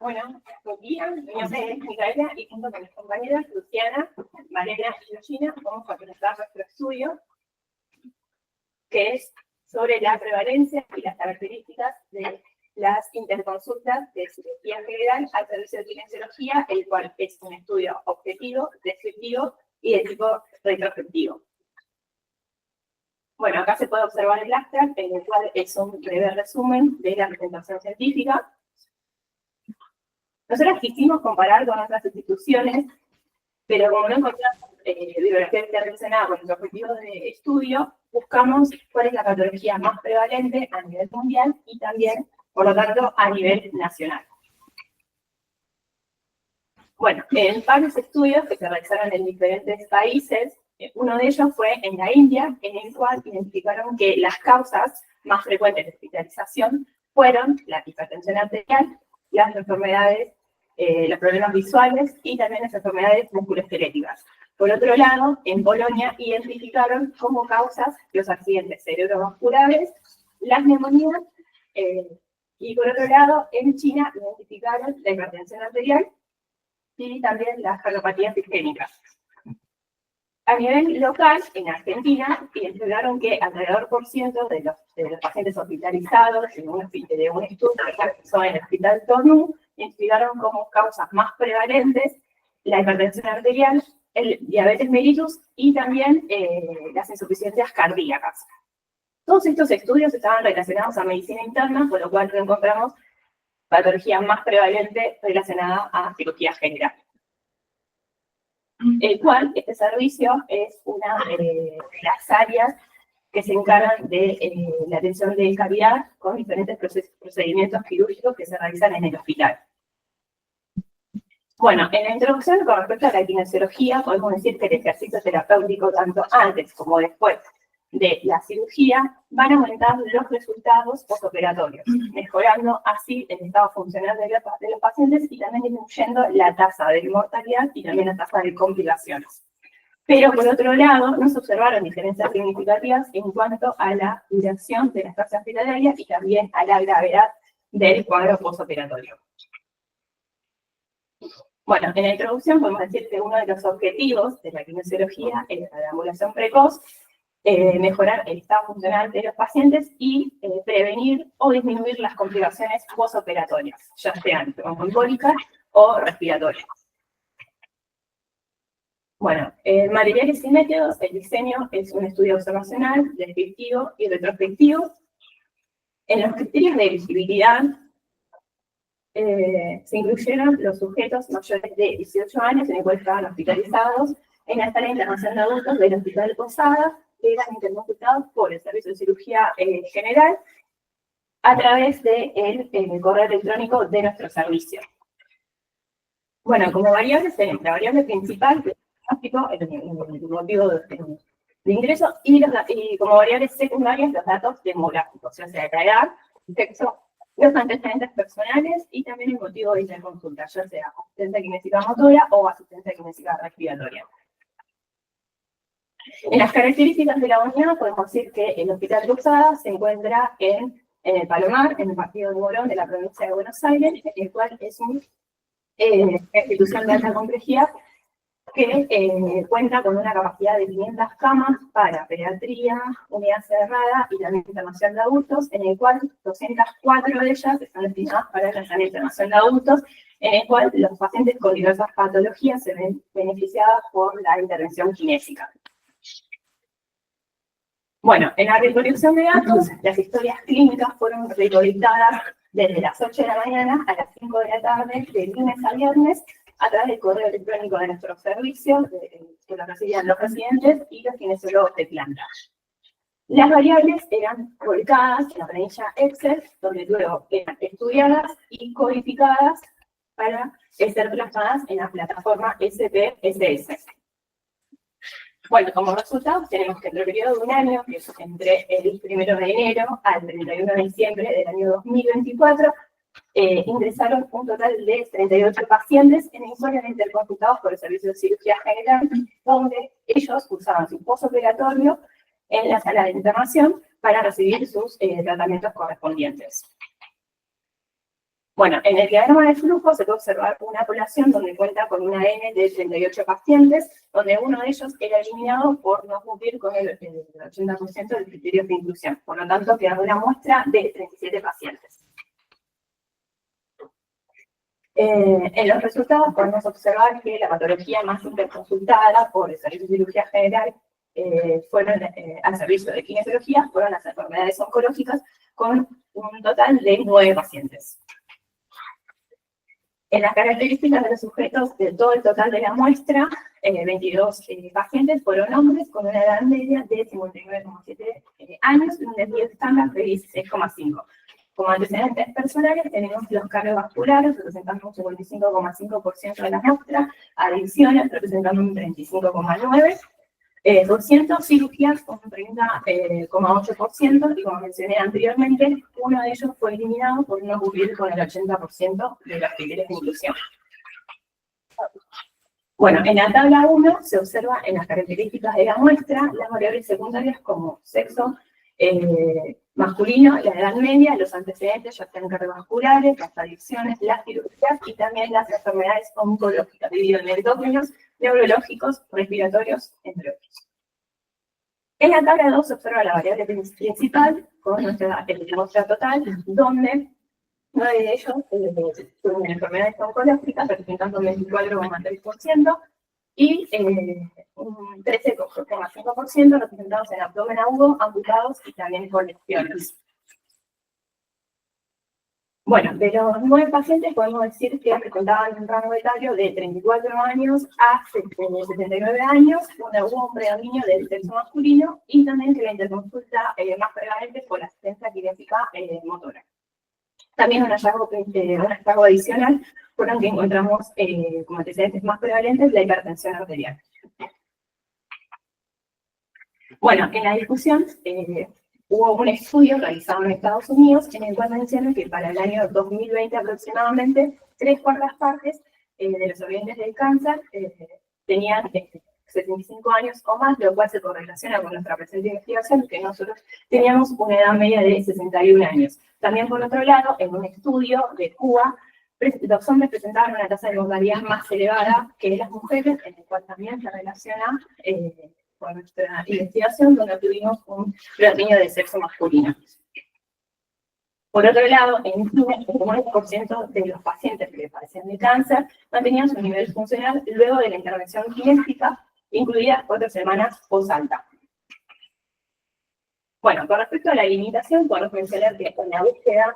Bueno, buen día, mi nombre es Micaela y junto con mis compañeras Luciana, Mariana y Georgina vamos a presentar nuestro estudio que es sobre la prevalencia y las características de las interconsultas de cirugía general al servicio de kinesiología, el cual es un estudio objetivo, descriptivo y de tipo retrospectivo. Bueno, acá se puede observar el abstract, en el cual es un breve resumen de la presentación científica. Nosotros quisimos comparar con otras instituciones, pero como no encontramos bibliografía relacionada con los objetivos de estudio, buscamos cuál es la patología más prevalente a nivel mundial y también, por lo tanto, a nivel nacional. Bueno, en varios estudios que se realizaron en diferentes países, uno de ellos fue en la India, en el cual identificaron que las causas más frecuentes de hospitalización fueron la hipertensión arterial, las enfermedades, los problemas visuales y también las enfermedades musculoesqueléticas. Por otro lado, en Polonia identificaron como causas los accidentes cerebrovasculares, las neumonías, y por otro lado, en China identificaron la hipertensión arterial y también las cardiopatías isquémicas. A nivel local, en Argentina, identificaron que alrededor por ciento de los pacientes hospitalizados de un estudio que se realizó en el Hospital Tonu, identificaron como causas más prevalentes la hipertensión arterial, el diabetes mellitus y también las insuficiencias cardíacas. Todos estos estudios estaban relacionados a medicina interna, por lo cual no encontramos patología más prevalente relacionada a cirugía general. El cual, este servicio es una de las áreas que se encargan de la atención de calidad con diferentes procedimientos quirúrgicos que se realizan en el hospital. Bueno, en la introducción con respecto a la kinesiología, podemos decir que el ejercicio terapéutico, tanto antes como después de la cirugía, van a aumentar los resultados postoperatorios, mejorando así el estado funcional de los pacientes y también disminuyendo la tasa de mortalidad y también la tasa de complicaciones. Pero, por otro lado, no se observaron diferencias significativas en cuanto a la duración de las tasas hospitalarias y también a la gravedad del cuadro postoperatorio. Bueno, en la introducción podemos decir que uno de los objetivos de la kinesiología es la deambulación precoz, mejorar el estado funcional de los pacientes y prevenir o disminuir las complicaciones postoperatorias, ya sean trombólicas o respiratorias. Bueno, materiales y métodos, el diseño es un estudio observacional, descriptivo y retrospectivo. En los criterios de elegibilidad se incluyeron los sujetos mayores de 18 años en el cual estaban hospitalizados en la sala de internación de adultos del Hospital Posada, que eran interconsultados por el Servicio de Cirugía General a través del correo electrónico de nuestro servicio. Bueno, como variables tenemos la variable principal, que es el diagnóstico, el motivo de ingreso, y como variables secundarias los datos demográficos, o sea, la edad, el sexo, los antecedentes personales y también el motivo de interconsulta, ya sea asistencia kinésica motora o asistencia kinésica respiratoria. En las características de la unidad podemos decir que el Hospital Posada se encuentra en el Palomar, en el partido de Morón de la provincia de Buenos Aires, el cual es una institución de alta complejidad que cuenta con una capacidad de 500 camas para pediatría, unidad cerrada y también internación de adultos, en el cual 204 de ellas están destinadas para la internación de adultos, en el cual los pacientes con diversas patologías se ven beneficiados por la intervención kinésica. Bueno, en la recolección de datos, las historias clínicas fueron recolectadas desde las 8 de la mañana a las 5 de la tarde, de lunes a viernes, a través del correo electrónico de nuestros servicios, que lo recibían los residentes y los kinesiólogos de planta. Las variables eran volcadas en la planilla Excel, donde luego eran estudiadas y codificadas para ser plasmadas en la plataforma SPSS. Bueno, como resultado tenemos que entre el periodo de un año, que es entre el 1 de enero al 31 de diciembre del año 2024, ingresaron un total de 38 pacientes en el cual eran interconsultados por el Servicio de Cirugía General, donde ellos cursaban su postoperatorio en la sala de internación para recibir sus tratamientos correspondientes. Bueno, en el diagrama de flujo se puede observar una población donde cuenta con una N de 38 pacientes, donde uno de ellos era eliminado por no cumplir con el 80% de criterios de inclusión. Por lo tanto, queda una muestra de 37 pacientes. En los resultados podemos observar que la patología más interconsultada por el Servicio de Cirugía General al servicio de kinesiología fueron las enfermedades oncológicas, con un total de 9 pacientes. En las características de los sujetos de todo el total de la muestra, 22 pacientes fueron hombres con una edad media de 59,7 años y un desvío estándar de 16,5. Como antecedentes personales tenemos los cardiovasculares, representando un 55,5% de la muestra, adicciones, representando un 35,9%, cirugías con un 30,8%, y como mencioné anteriormente, uno de ellos fue eliminado por no cumplir con el 80% de los criterios de inclusión. Bueno, en la tabla 1 se observa en las características de la muestra las variables secundarias como sexo masculino, la edad media, los antecedentes, ya sean cardiovasculares, las adicciones, las cirugías y también las enfermedades oncológicas, dividido en endócrinos, neurológicos, respiratorios, entre otros. En la tabla 2 se observa la variable principal con nuestra muestra total, donde 9 de ellos son enfermedades oncológicas, representando un 24,3%, y un 13,5% representados en abdomen agudo, amputados y también con lesiones. Bueno, de los 9 pacientes podemos decir que presentaban un rango etario de 34 años a 79 años, hubo un predominio del sexo masculino y también que la interconsulta más prevalente fue la asistencia kinésica motora. También un hallazgo adicional fueron que encontramos como antecedentes más prevalentes la hipertensión arterial. Bueno, en la discusión hubo un estudio realizado en Estados Unidos en el cual menciona que para el año 2020 aproximadamente 3/4 partes de los sobrevivientes del cáncer tenían 75 años o más, lo cual se correlaciona con nuestra presente investigación, que nosotros teníamos una edad media de 61 años. También, por otro lado, en un estudio de Cuba, los hombres presentaban una tasa de mortalidad más elevada que las mujeres, en el cual también se relaciona con nuestra investigación, donde tuvimos un predominio de sexo masculino. Por otro lado, en un 9% de los pacientes que padecían de cáncer mantenían su nivel funcional luego de la intervención kinésica, incluidas 4 semanas post-alta. Bueno, con respecto a la limitación, podemos mencionar que en la búsqueda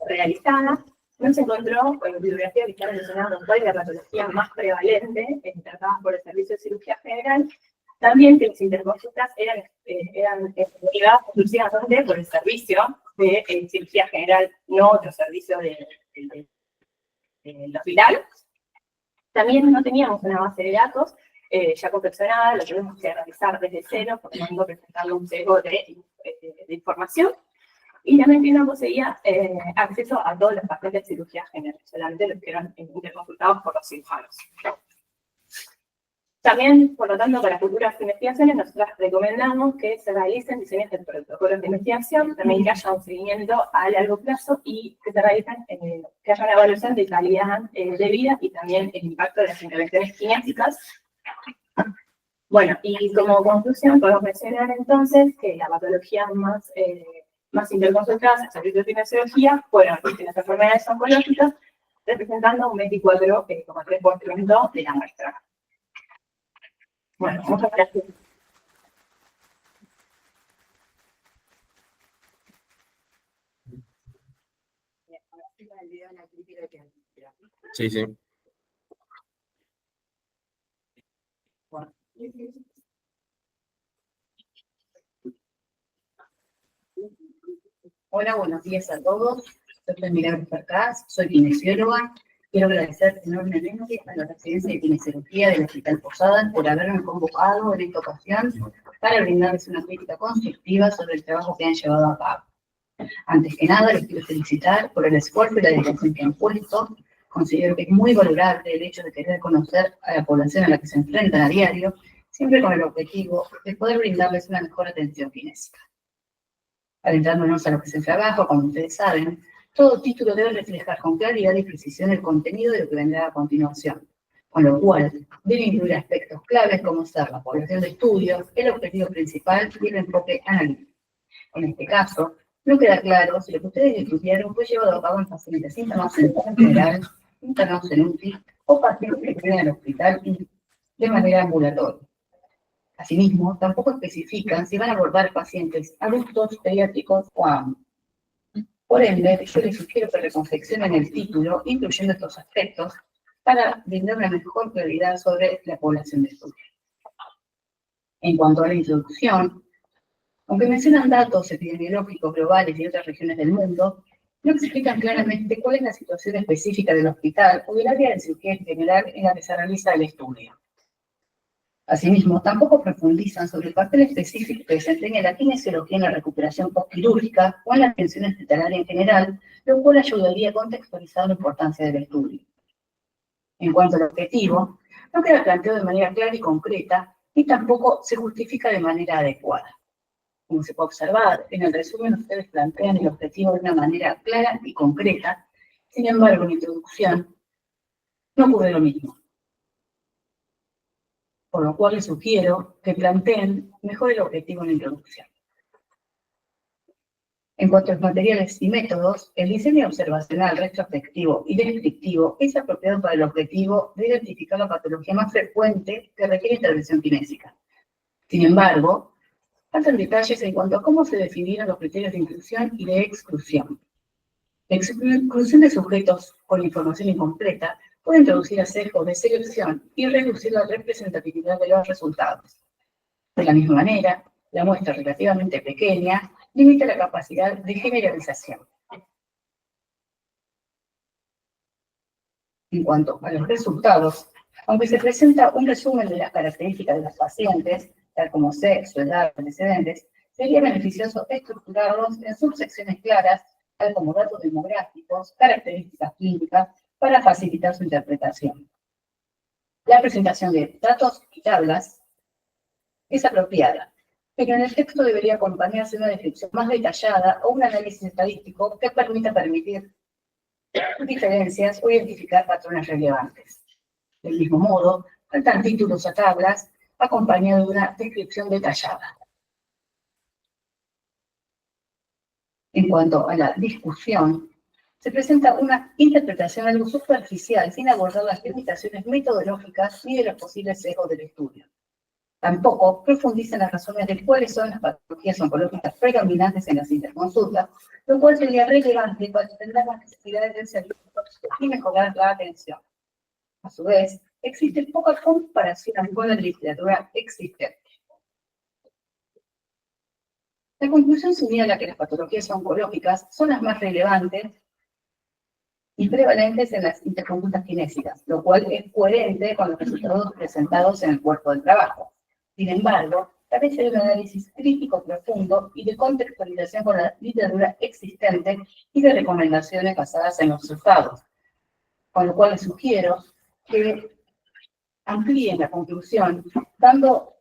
realizada no se encontró bibliografía que está relacionada con cuál es la patología más prevalente tratada por el Servicio de Cirugía General. También que las interconsultas eran llevadas exclusivamente por el Servicio de Cirugía General, no otro servicio del hospital. También no teníamos una base de datos ya confeccionada, lo tuvimos que realizar desde cero, formando, presentando un sesgo de información. Y también que no poseía acceso a todos los pacientes de cirugía general, solamente los que eran interconsultados por los cirujanos. También, por lo tanto, para futuras investigaciones, nosotros recomendamos que se realicen diseños de protocolos de investigación, también que haya un seguimiento a largo plazo y que se realicen, que haya una evaluación de calidad de vida y también el impacto de las intervenciones kinésicas. Bueno, y como conclusión, podemos mencionar entonces que la patología más interconsultadas en servicios de kinesiología fueron las enfermedades oncológicas, representando un 24,3% de la muestra. Bueno, muchas gracias. Sí, sí. Hola, buenos días a todos. Soy Milagros Percás, soy kinesióloga. Quiero agradecer enormemente a la residencia de kinesiología del Hospital Posadas por haberme convocado en esta ocasión para brindarles una crítica constructiva sobre el trabajo que han llevado a cabo. Antes que nada, les quiero felicitar por el esfuerzo y la dedicación que han puesto. Considero que es muy valorable el hecho de querer conocer a la población a la que se enfrentan a diario, siempre con el objetivo de poder brindarles una mejor atención kinésica. Adentrándonos a lo que es el trabajo, como ustedes saben, Todo título debe reflejar con claridad y precisión el contenido de lo que vendrá a continuación, con lo cual debe incluir aspectos claves como ser la población de estudio, el objetivo principal y el enfoque analítico. En este caso, no queda claro si lo que ustedes estudiaron fue llevado a cabo en pacientes internados en general, internados en UCI o pacientes que vienen al hospital de manera ambulatoria. Asimismo, tampoco especifican si van a abordar pacientes adultos, pediátricos o ambos. Por ende, yo les sugiero que reconfeccionen el título, incluyendo estos aspectos, para brindar una mejor prioridad sobre la población de estudio. En cuanto a la introducción, aunque mencionan datos epidemiológicos globales de otras regiones del mundo, no explican claramente cuál es la situación específica del hospital o del área de cirugía general en la que se realiza el estudio. Asimismo, tampoco profundizan sobre el papel específico que desempeña la kinesiología en la recuperación postquirúrgica o en la atención hospitalaria en general, lo cual ayudaría a contextualizar la importancia del estudio. En cuanto al objetivo, no queda planteado de manera clara y concreta y tampoco se justifica de manera adecuada. Como se puede observar, en el resumen ustedes plantean el objetivo de una manera clara y concreta, sin embargo, en la introducción no ocurre lo mismo. Por lo cual les sugiero que planteen mejor el objetivo en la introducción. En cuanto a los materiales y métodos, el diseño observacional, retrospectivo y descriptivo es apropiado para el objetivo de identificar la patología más frecuente que requiere intervención kinésica. Sin embargo, faltan detalles en cuanto a cómo se definieron los criterios de inclusión y de exclusión. La exclusión de sujetos con información incompleta puede introducir a sesgos de selección y reducir la representatividad de los resultados. De la misma manera, la muestra relativamente pequeña limita la capacidad de generalización. En cuanto a los resultados, aunque se presenta un resumen de las características de los pacientes, tal como sexo, edad, antecedentes, sería beneficioso estructurarlos en subsecciones claras, tal como datos demográficos, características clínicas, para facilitar su interpretación. La presentación de datos y tablas es apropiada, pero en el texto debería acompañarse una descripción más detallada o un análisis estadístico que permita permitir diferencias o identificar patrones relevantes. Del mismo modo, faltan títulos a tablas acompañados de una descripción detallada. En cuanto a la discusión, se presenta una interpretación algo superficial sin abordar las limitaciones metodológicas ni de los posibles sesgos del estudio. Tampoco profundiza en las razones de cuáles son las patologías oncológicas predominantes en las interconsultas, lo cual sería relevante para entender las necesidades del servicio y mejorar la atención. A su vez, existe poca comparación con la literatura existente. La conclusión señala que las patologías oncológicas son las más relevantes y prevalentes en las interconsultas kinésicas, lo cual es coherente con los resultados presentados en el cuerpo de trabajo. Sin embargo, carece de un análisis crítico profundo y de contextualización con la literatura existente y de recomendaciones basadas en los resultados, con lo cual les sugiero que amplíen la conclusión, dando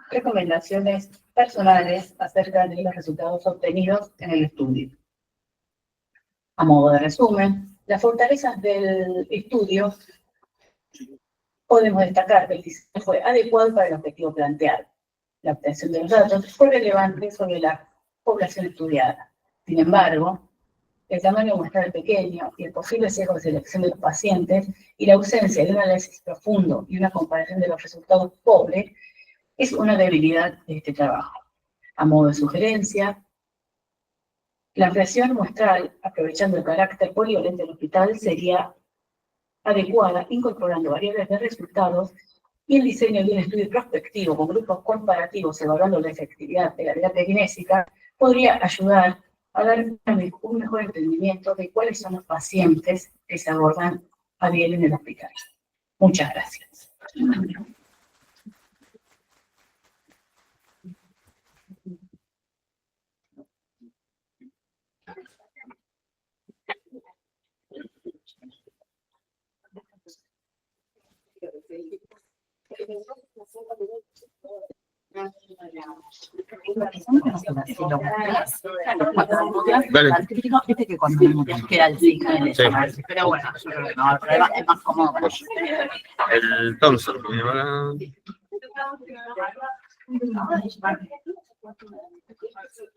recomendaciones personales acerca de los resultados obtenidos en el estudio. A modo de resumen, las fortalezas del estudio podemos destacar que el diseño fue adecuado para el objetivo planteado. La obtención de los datos fue relevante sobre la población estudiada. Sin embargo, el tamaño muestral pequeño y el posible sesgo de selección de los pacientes y la ausencia de un análisis profundo y una comparación de los resultados pobre es una debilidad de este trabajo. A modo de sugerencia, la ampliación muestral, aprovechando el carácter polivalente del hospital, sería adecuada, incorporando variables de resultados y el diseño de un estudio prospectivo con grupos comparativos evaluando la efectividad de la terapia kinésica podría ayudar a dar un mejor entendimiento de cuáles son los pacientes que se abordan a bien en el hospital. Muchas gracias. Dale. Viste que cuando queda el signo del Sí. pero bueno, yo creo que no, el problema es más cómodo. El Thompson. Y ahora-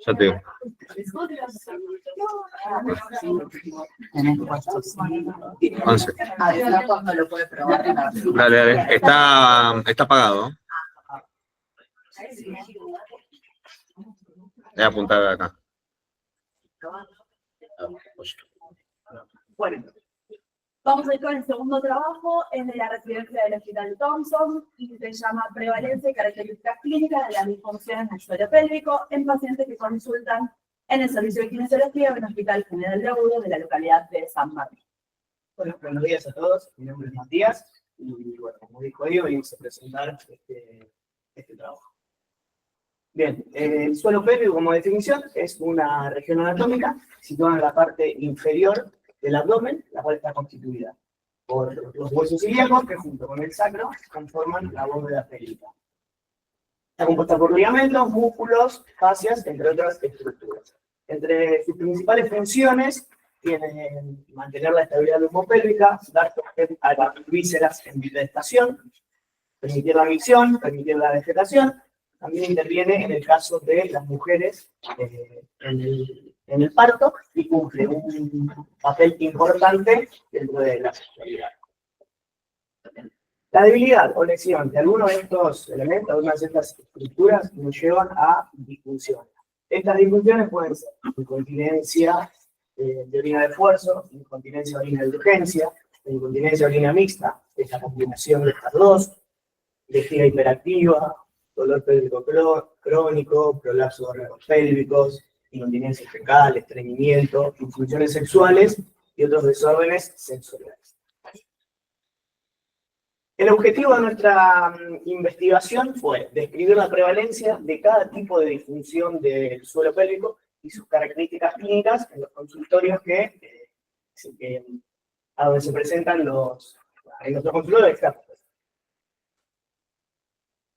Ya te digo. Tenés puesto, sí. 11. A ver, Flaco no lo puede probar. Dale, dale. Está apagado. Voy a apuntar acá. Bueno, vamos a ir con el segundo trabajo, es de la residencia del Hospital Thompson y se llama Prevalencia y características clínicas de las disfunciones del suelo pélvico en pacientes que consultan en el servicio de kinesiología del Hospital General de Audo de la localidad de San Martín. Bueno, buenos días a todos. Mi nombre es Matías y, bueno, como dijo Diego, venimos a presentar este trabajo. Bien, el suelo pélvico como definición es una región anatómica situada en la parte inferior del abdomen, la cual está constituida por los huesos ilíacos que junto con el sacro conforman la bóveda pélvica. Está compuesta por ligamentos, músculos, fascias, entre otras estructuras. Entre sus principales funciones tienen mantener la estabilidad lumbo-pélvica, dar sostén a las vísceras en gestación, permitir la micción, permitir la vegetación. También interviene en el caso de las mujeres en el parto y cumple un papel importante dentro de la sexualidad. La debilidad o lesión de algunos de estos elementos, algunas de estas estructuras, nos llevan a disfunciones. Estas disfunciones pueden ser incontinencia de orina de esfuerzo, incontinencia de orina de urgencia, incontinencia de orina mixta, es la combinación de estas dos, vejiga hiperactiva, dolor pélvico crónico, prolapso de órganos pélvicos, incontinencia fecal, estreñimiento, disfunciones sexuales y otros desórdenes sensoriales. El objetivo de nuestra investigación fue describir la prevalencia de cada tipo de disfunción del suelo pélvico y sus características clínicas en los consultorios a donde se presentan en nuestros consultorios.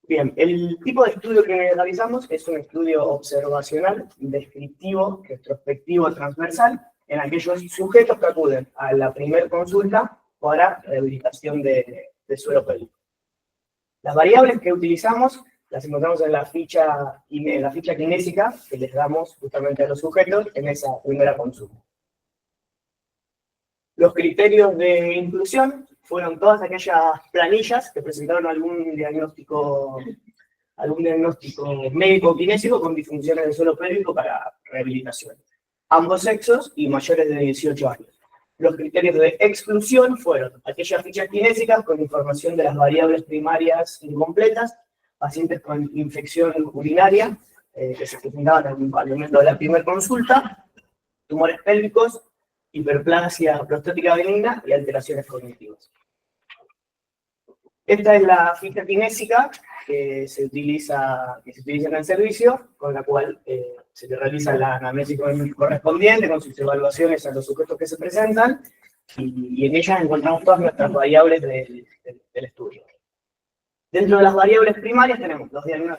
Bien, el tipo de estudio que realizamos es un estudio observacional, descriptivo, retrospectivo, transversal, en aquellos sujetos que acuden a la primera consulta para rehabilitación de suelo pélvico. Las variables que utilizamos las encontramos en la ficha kinésica que les damos justamente a los sujetos en esa primera consulta. Los criterios de inclusión fueron todas aquellas planillas que presentaron algún diagnóstico médico kinésico con disfunciones del suelo pélvico para rehabilitación. Ambos sexos y mayores de 18 años. Los criterios de exclusión fueron aquellas fichas kinésicas con información de las variables primarias incompletas, pacientes con infección urinaria, que se presentaban al momento de la primera consulta, tumores pélvicos, hiperplasia prostática benigna y alteraciones cognitivas. Esta es la ficha kinésica que se utiliza en el servicio, con la cual se le realiza la anamnesis correspondiente, con sus evaluaciones a los sujetos que se presentan, y en ellas encontramos todas nuestras variables del estudio. Dentro de las variables primarias tenemos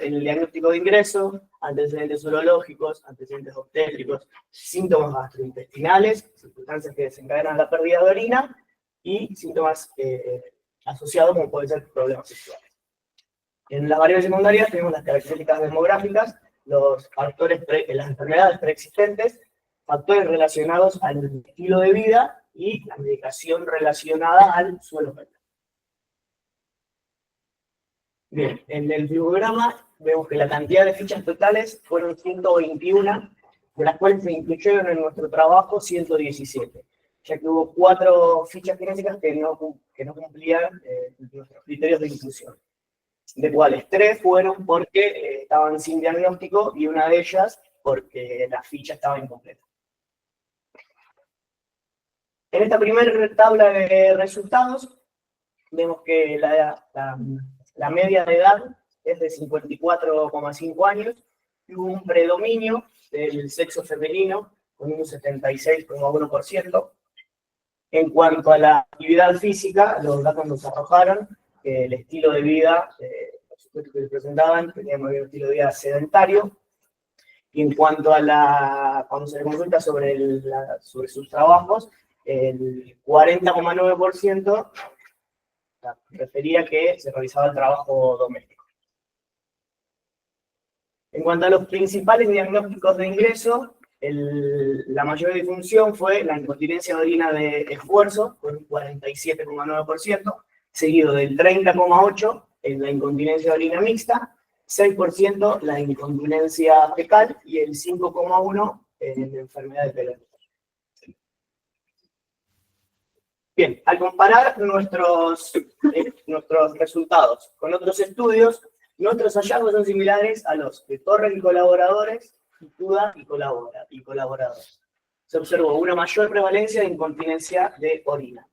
el diagnóstico de ingreso, antecedentes urológicos, antecedentes obstétricos, síntomas gastrointestinales, circunstancias que desencadenan la pérdida de orina, y síntomas asociados como pueden ser problemas sexuales. En las variables secundarias tenemos las características demográficas, los factores, las enfermedades preexistentes, factores relacionados al estilo de vida y la medicación relacionada al suelo pélvico. Bien, en el diagrama vemos que la cantidad de fichas totales fueron 121, de las cuales se incluyeron en nuestro trabajo 117, ya que hubo 4 fichas kinésicas que no cumplían nuestros criterios de inclusión, de cuales 3 fueron porque estaban sin diagnóstico y una de ellas porque la ficha estaba incompleta. En esta primera tabla de resultados vemos que la media de edad es de 54,5 años y hubo un predominio del sexo femenino con un 76,1%. En cuanto a la actividad física, los datos nos arrojaron que el estilo de vida, los sujetos que se presentaban, tenían un estilo de vida sedentario, Y en cuanto a cuando se le consulta sobre sus trabajos, el 40,9% refería que se realizaba el trabajo doméstico. En cuanto a los principales diagnósticos de ingreso, la mayor disfunción fue la incontinencia de orina de esfuerzo, con un 47,9%, seguido del 30,8% en la incontinencia de orina mixta, 6% la incontinencia fecal y el 5,1% en la enfermedad de Peyronie. Bien, al comparar nuestros resultados con otros estudios, nuestros hallazgos son similares a los de Torres y colaboradores, y Tuda y colaboradores. Se observó una mayor prevalencia de incontinencia de orina.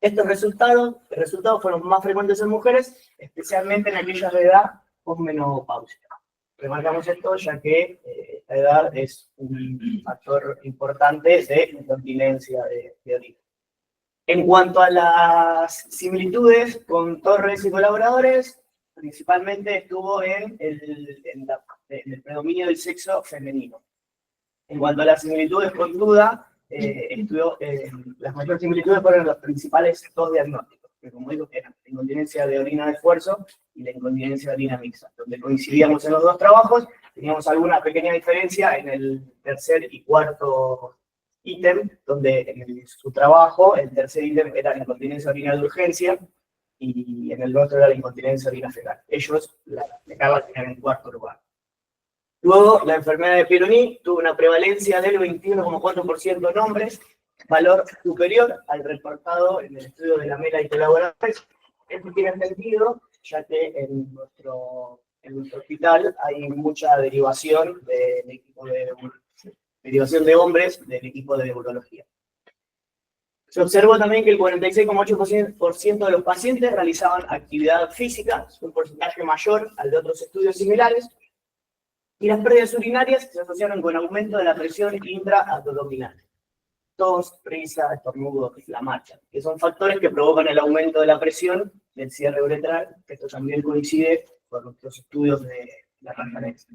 Estos resultados fueron más frecuentes en mujeres, especialmente en aquellas de edad posmenopáusica. Remarcamos esto ya que esta edad es un factor importante de incontinencia de orina. En cuanto a las similitudes con Torres y colaboradores, principalmente estuvo en el predominio del sexo femenino. En cuanto a las similitudes con Tuda, las mayores similitudes fueron los principales dos diagnósticos, que como digo, eran la incontinencia de orina de esfuerzo y la incontinencia de orina mixta, donde coincidíamos en los dos trabajos. Teníamos alguna pequeña diferencia en el tercer y cuarto ítem, donde en su trabajo el tercer ítem era la incontinencia de orina de urgencia y en el otro era la incontinencia de orina fecal. Ellos la dejaban en el cuarto lugar. Luego, la enfermedad de Peyronie tuvo una prevalencia del 21,4% en hombres, valor superior al reportado en el estudio de la Mela y colaboradores. Esto tiene sentido, ya que en nuestro hospital hay mucha derivación del equipo de hombres del equipo de urología. Se observó también que el 46,8% de los pacientes realizaban actividad física, un porcentaje mayor al de otros estudios similares, y las pérdidas urinarias se asociaron con aumento de la presión intraabdominal. Tos, risa, estornudo, la marcha, que son factores que provocan el aumento de la presión del cierre uretral. Esto también coincide con nuestros estudios de la transparencia.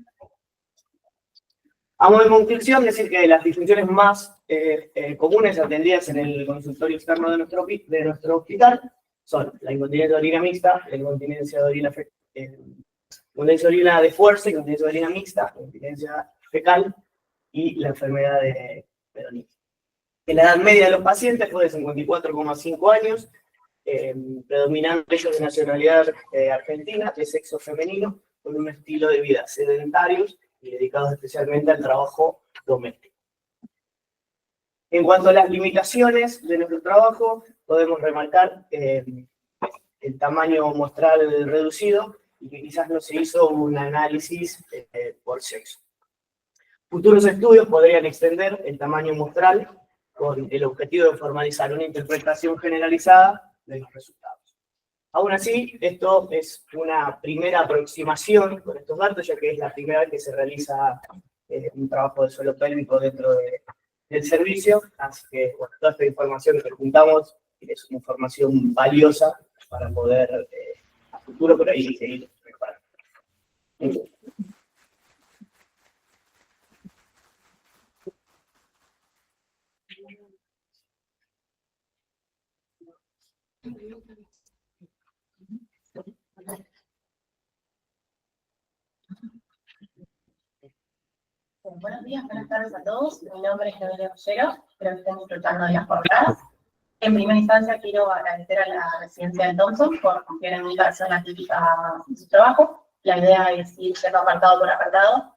A modo de conclusión, decir que las disfunciones más comunes atendidas en el consultorio externo de nuestro hospital son la incontinencia de orina mixta, la incontinencia de orina de esfuerzo, incontinencia de orina mixta, incontinencia fecal y la enfermedad de Peyronie. La edad media de los pacientes fue de 54,5 años, predominando ellos de nacionalidad argentina, de sexo femenino, con un estilo de vida sedentarios y dedicados especialmente al trabajo doméstico. En cuanto a las limitaciones de nuestro trabajo, podemos remarcar el tamaño muestral reducido y que quizás no se hizo un análisis por sexo. Futuros estudios podrían extender el tamaño muestral con el objetivo de formalizar una interpretación generalizada de los resultados. Aún así, esto es una primera aproximación con estos datos, ya que es la primera vez que se realiza un trabajo de suelo pélvico dentro del servicio, así que bueno, toda esta información que juntamos es una información valiosa para poder a futuro por ahí seguir preparando. Buenos días, buenas tardes a todos. Mi nombre es Noelia Rollero, espero que estén disfrutando de las jornadas. En primera instancia, quiero agradecer a la residencia de Thompson por confiar en mí para hacer la crítica de su trabajo. La idea es ir yendo apartado por apartado.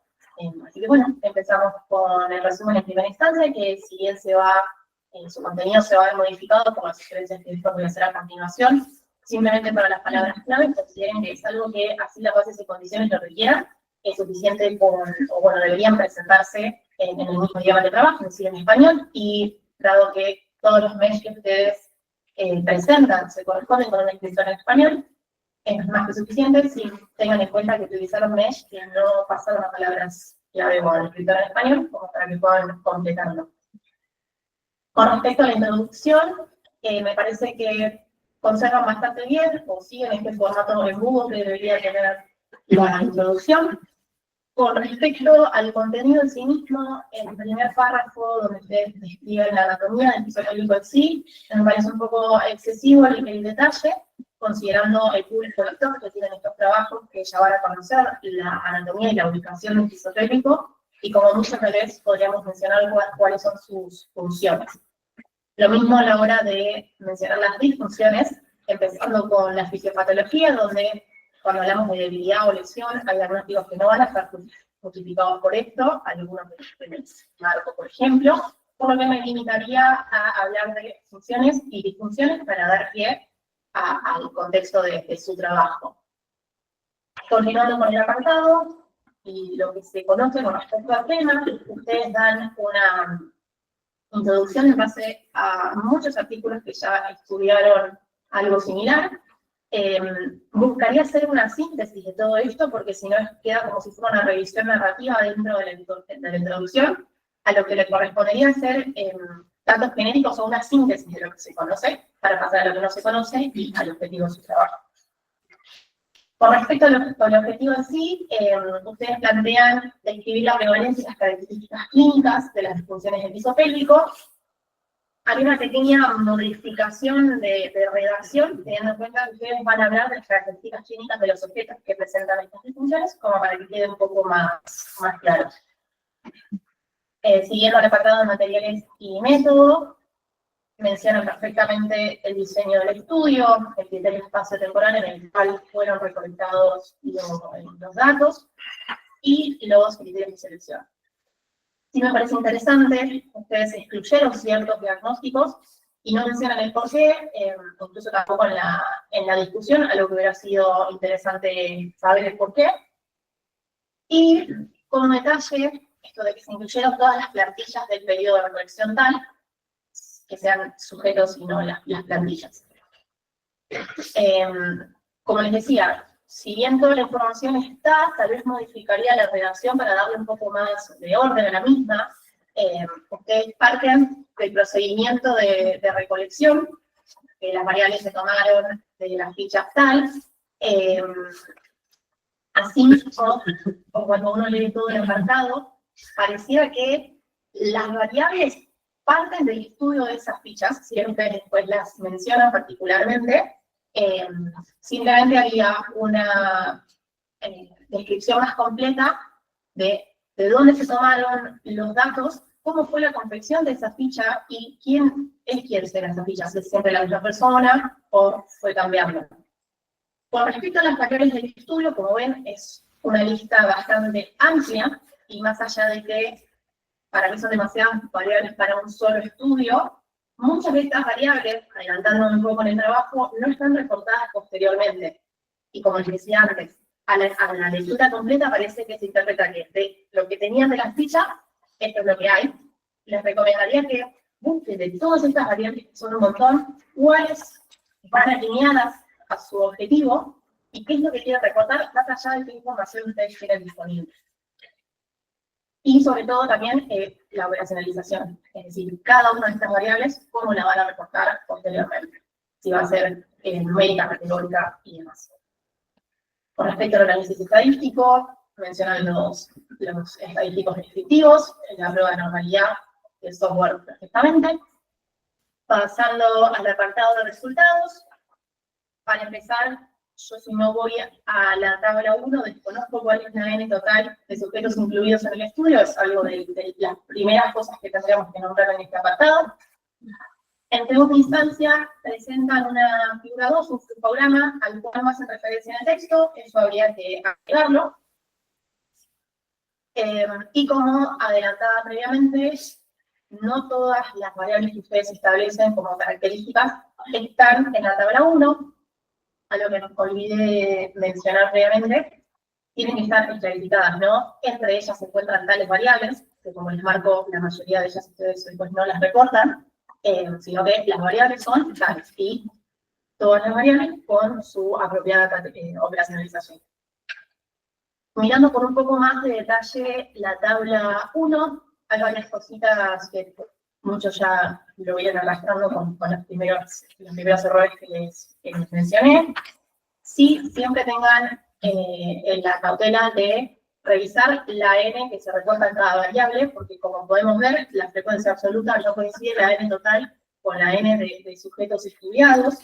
Así que bueno, empezamos con el resumen en primera instancia, que si bien su contenido se va a ver modificado por las sugerencias que voy a hacer a continuación, simplemente para las palabras clave, consideren que es algo que así las bases y condiciones lo requieran, es suficiente deberían presentarse en el mismo idioma de trabajo, es decir, en español, y dado que todos los mesh que ustedes presentan se corresponden con una inscripción en español, es más que suficiente si tengan en cuenta que utilizaron mesh que no pasaron a palabras clave con el escritor en español, como para que puedan completarlo. Con respecto a la introducción, me parece que conservan bastante bien, o siguen este formato de embudo que debería tener la introducción. Con respecto al contenido en sí mismo, el primer párrafo donde ustedes describen la anatomía del piso pélvico en sí, me parece un poco excesivo el detalle, considerando el público lector que tienen estos trabajos, que ya van a conocer la anatomía y la ubicación del piso pélvico, y como muchas veces podríamos mencionar cuáles son sus funciones. Lo mismo a la hora de mencionar las disfunciones, empezando con la fisiopatología, donde cuando hablamos de debilidad o lesión, hay diagnósticos que no van a estar justificados por esto, algunos de mis marcos, por ejemplo, por lo que me limitaría a hablar de funciones y disfunciones para dar pie al contexto de su trabajo. Continuando con el apartado, y lo que se conoce con respecto al tema, ustedes dan una introducción en base a muchos artículos que ya estudiaron algo similar. Buscaría hacer una síntesis de todo esto, porque si no queda como si fuera una revisión narrativa dentro de la introducción, a lo que le correspondería hacer datos genéticos o una síntesis de lo que se conoce, para pasar a lo que no se conoce y al objetivo de su trabajo. Con respecto al objetivo en sí, ustedes plantean describir la prevalencia y las características clínicas de las disfunciones del piso pélvico. Hay una pequeña modificación de redacción, teniendo en cuenta que ustedes van a hablar de las características clínicas de los objetos que presentan estas disfunciones, como para que quede un poco más claro. Siguiendo el apartado de materiales y método, mencionan perfectamente el diseño del estudio, el criterio espacio-temporal en el cual fueron recolectados los datos, y los criterios de selección. Sí me parece interesante, ustedes excluyeron ciertos diagnósticos y no mencionan el porqué, incluso tampoco en la discusión, algo que hubiera sido interesante saber el porqué. Y como detalle, esto de que se incluyeron todas las plantillas del periodo de recolección tal, que sean sujetos y no las plantillas. Como les decía, si bien toda la información está, tal vez modificaría la redacción para darle un poco más de orden a la misma. Ustedes parten del procedimiento de recolección, que las variables se tomaron de las fichas tal. Así mismo, o cuando uno lee todo el apartado, pareciera que las variables parten del estudio de esas fichas, si ustedes después las mencionan particularmente. Simplemente haría una descripción más completa de dónde se tomaron los datos, cómo fue la confección de esa ficha y quién será esa ficha, si es siempre la misma persona o fue cambiando. Con respecto a las variables del estudio, como ven, es una lista bastante amplia, y más allá de que para mí son demasiadas variables para un solo estudio, muchas de estas variables, adelantándome un poco en el trabajo, no están reportadas posteriormente. Y como les decía antes, a la lectura completa parece que se interpreta que de lo que tenían de las fichas, esto es lo que hay. Les recomendaría que busquen de todas estas variables, que son un montón, cuáles van alineadas a su objetivo y qué es lo que quieren reportar, más allá de qué información ustedes tienen disponible. Y sobre todo también la operacionalización, es decir, cada una de estas variables, cómo la van a reportar posteriormente, si va a ser numérica, categórica y demás. Con respecto al análisis estadístico, mencionan los estadísticos descriptivos, la prueba de normalidad del software perfectamente. Pasando al apartado de resultados, para empezar, yo si no voy a la tabla 1, desconozco cuál es la N total de sujetos incluidos en el estudio, es algo de las primeras cosas que tendríamos que nombrar en este apartado. En segunda instancia, presentan una figura 2, un flujograma, al cual no hacen referencia en el texto, eso habría que agregarlo. Y como adelantaba previamente, no todas las variables que ustedes establecen como características están en la tabla 1, a lo que olvidé mencionar previamente, tienen que estar estratificadas, ¿no? Entre ellas se encuentran tales variables, que como les marco, la mayoría de ellas ustedes pues no las reportan, sino que las variables son tales, y todas las variables con su apropiada operacionalización. Mirando por un poco más de detalle la tabla 1, hay varias cositas que muchos ya lo vienen arrastrando con los primeros errores que les mencioné. Sí, siempre tengan la cautela de revisar la n que se recorta en cada variable, porque como podemos ver, la frecuencia absoluta no coincide la n total con la n de sujetos estudiados.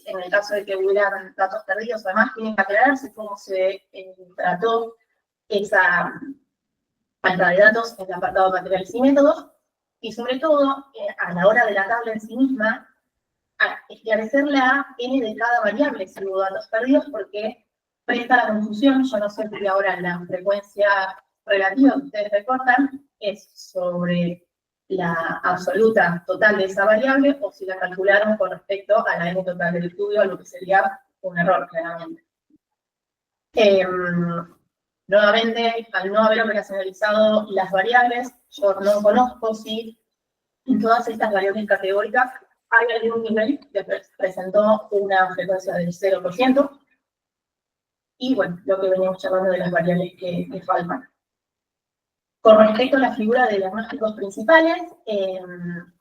En el caso de que hubieran datos perdidos, además tienen que aclararse cómo se trató esa falta de datos en el apartado de materiales y métodos, y sobre todo, a la hora de la tabla en sí misma, esclarecer la n de cada variable si hubo datos perdidos, porque presta la confusión. Yo no sé si ahora la frecuencia relativa que ustedes recortan es sobre la absoluta total de esa variable o si la calcularon con respecto a la n total del estudio, lo que sería un error, claramente. Nuevamente, al no haber operacionalizado las variables, yo no conozco si en todas estas variables categóricas hay algún nivel que presentó una frecuencia del 0%, y bueno, lo que veníamos charlando de las variables que faltan. Con respecto a la figura de diagnósticos principales,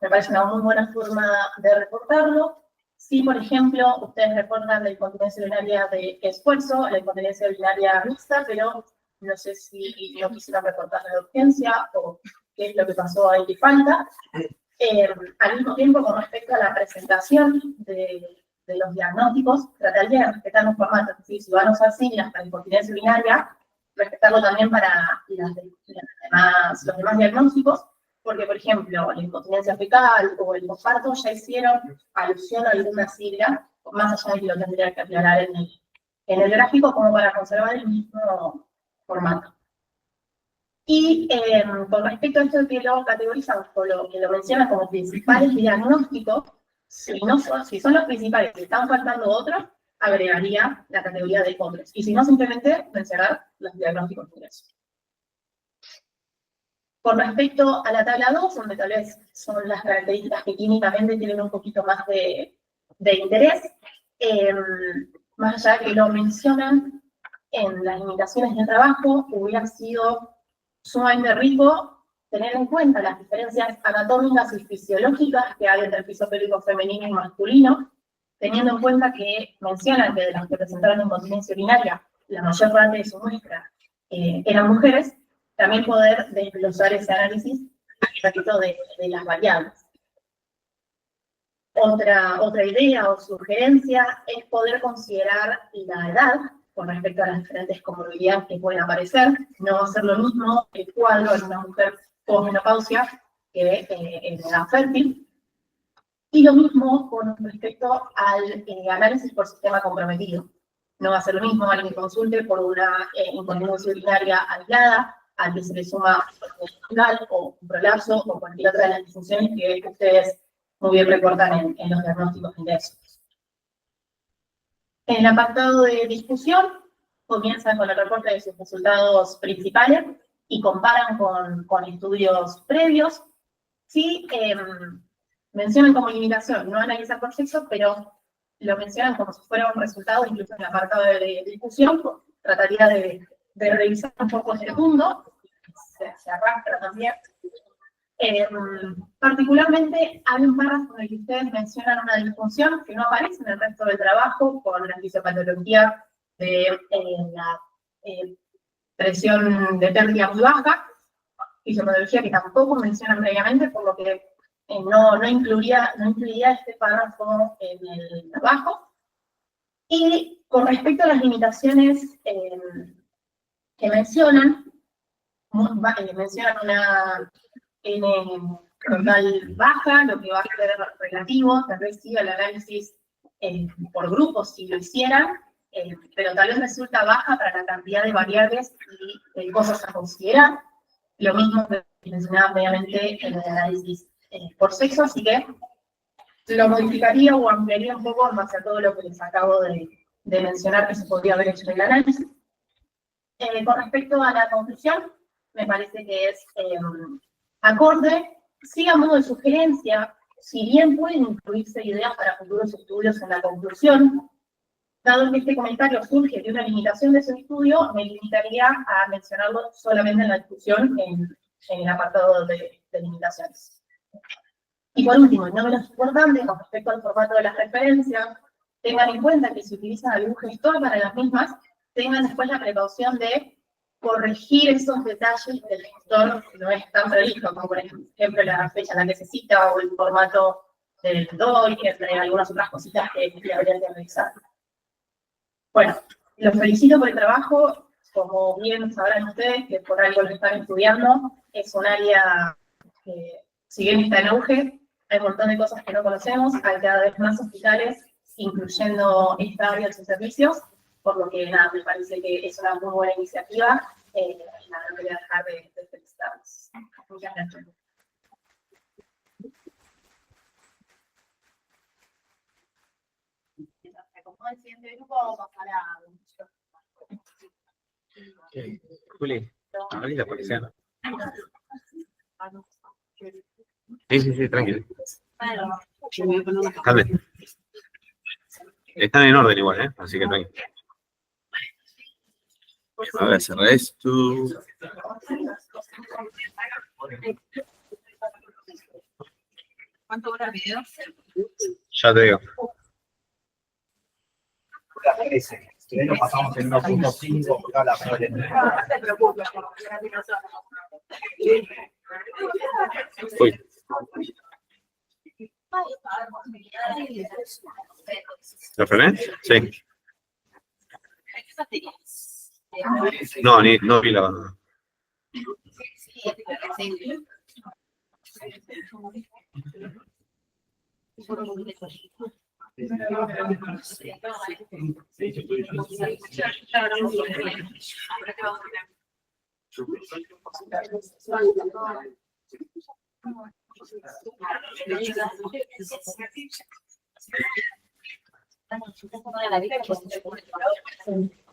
me parece una muy buena forma de reportarlo. Si, por ejemplo, ustedes reportan la incontinencia urinaria de esfuerzo, la incontinencia urinaria mixta, pero no sé si no quisieran reportar la urgencia o qué es lo que pasó ahí que falta. Al mismo tiempo, con respecto a la presentación de los diagnósticos, trataría de respetar un formato. Es decir, si van a usar siglas para incontinencia urinaria, respetarlo también para los demás diagnósticos, porque, por ejemplo, la incontinencia fecal o el posparto ya hicieron alusión a alguna sigla, más allá de que lo tendría que aclarar en el gráfico, como para conservar el mismo formato. Y con respecto a esto de que lo categorizamos, o lo que lo menciona como principales diagnósticos, si son los principales y están faltando otros, agregaría la categoría de otros. Y si no, simplemente mencionar los diagnósticos de ingreso. Con respecto a la tabla 2, donde tal vez son las características que clínicamente tienen un poquito más de interés, más allá de que lo mencionan en las limitaciones de trabajo, hubiera sido sumamente rico tener en cuenta las diferencias anatómicas y fisiológicas que hay entre el piso pélvico femenino y masculino, teniendo en cuenta que mencionan que de las que presentaron incontinencia urinaria, la mayor parte de su muestra eran mujeres, también poder desglosar ese análisis respecto de las variables. Otra idea o sugerencia es poder considerar la edad con respecto a las diferentes comorbilidades que pueden aparecer. No va a ser lo mismo el cuadro en una mujer con menopausia que en edad fértil. Y lo mismo con respecto al análisis por sistema comprometido. No va a ser lo mismo alguien que consulte por una incontinencia urinaria aislada, al que se le suma un o un prolapso o cualquier otra de las disfunciones que ustedes muy bien reportan en los diagnósticos ingresos. En el apartado de discusión, comienzan con el reporte de sus resultados principales y comparan con estudios previos. Sí, mencionan como limitación no analizar por sexo, pero lo mencionan como si fuera un resultado, incluso en el apartado de discusión, trataría de revisar un poco ese mundo, se arrastra también. Particularmente hay un párrafo en el que ustedes mencionan una disfunción que no aparece en el resto del trabajo con la fisiopatología de la presión de pérdida muy baja, fisiopatología que tampoco mencionan previamente, por lo que no incluiría este párrafo en el trabajo. Y con respecto a las limitaciones que mencionan una N total baja, lo que va a ser relativo, tal vez sí al análisis por grupos si lo hicieran, pero tal vez resulta baja para la cantidad de variables y cosas a considerar. Lo mismo que mencionaba previamente en el análisis por sexo, así que lo modificaría o ampliaría un poco en base a todo lo que les acabo de mencionar que se podría haber hecho en el análisis. Con respecto a la conclusión, me parece que es acorde, sí a modo de sugerencia, si bien pueden incluirse ideas para futuros estudios en la conclusión, dado que este comentario surge de una limitación de ese estudio, me limitaría a mencionarlo solamente en la discusión en el apartado de limitaciones. Y por último, y no menos importante, con respecto al formato de las referencias, tengan en cuenta que si utilizan algún gestor para las mismas, tengan después la precaución de corregir esos detalles que el gestor no es tan prolijo, como por ejemplo la fecha en la que se cita o el formato del DOI, entre algunas otras cositas que habría que revisar. Bueno, los felicito por el trabajo. Como bien sabrán ustedes, que por algo lo están estudiando, es un área que, si bien está en auge, hay un montón de cosas que no conocemos, hay cada vez más hospitales, incluyendo esta área de sus servicios, por lo que nada, me parece que es una muy buena iniciativa, y nada, no quería dejar de felicitarlos. Muchas gracias. Como el siguiente grupo, vamos a pasar a... Juli, abrí la policía. Sí, tranquilo. Calme. Están en orden igual, así que tranquilo. A ver, cerrar esto. ¿Cuánto dura el video? Ya te digo. Si lo pasamos en 1.5, porque la No te preocupes, Uy. ¿Lo frené? Sí. No, no vi la banda.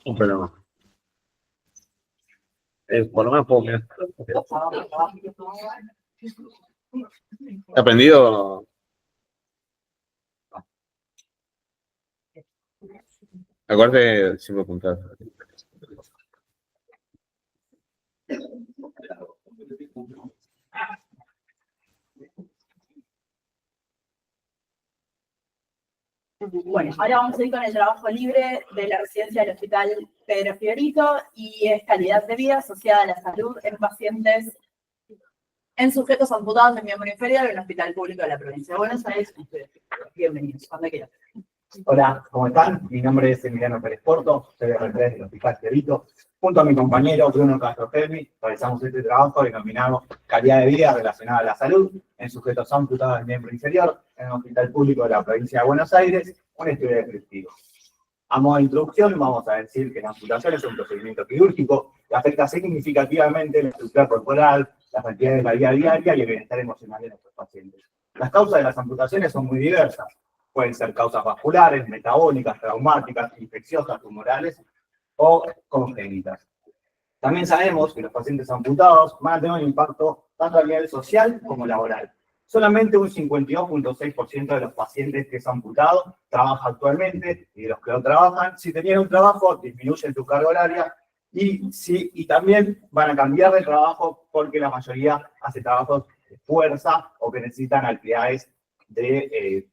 Un problema. Por lo menos puedo mirar. ¿He aprendido? Acuérdate siempre apuntar. Bueno, ahora vamos a ir con el trabajo libre de la residencia del Hospital Pedro Fiorito y es calidad de vida asociada a la salud en pacientes, en sujetos amputados de miembro inferior en el Hospital Público de la Provincia de Buenos Aires. Bienvenidos, cuando quieran. Hola, ¿cómo están? Mi nombre es Emiliano Pérez Porto, soy R3 del Hospital Fiorito. Junto a mi compañero Bruno Castrogelmi, realizamos este trabajo denominado calidad de vida relacionada a la salud en sujetos amputados del miembro inferior en el Hospital Público de la Provincia de Buenos Aires, un estudio descriptivo. A modo de introducción, vamos a decir que la amputación es un procedimiento quirúrgico que afecta significativamente la estructura corporal, las actividades de la vida diaria y el bienestar emocional de nuestros pacientes. Las causas de las amputaciones son muy diversas. Pueden ser causas vasculares, metabólicas, traumáticas, infecciosas, tumorales o congénitas. También sabemos que los pacientes amputados van a tener un impacto tanto a nivel social como laboral. Solamente un 52.6% de los pacientes que es amputado trabaja actualmente, y de los que no trabajan, si tenían un trabajo, disminuyen su carga horaria y también van a cambiar de trabajo porque la mayoría hace trabajos de fuerza o que necesitan actividades de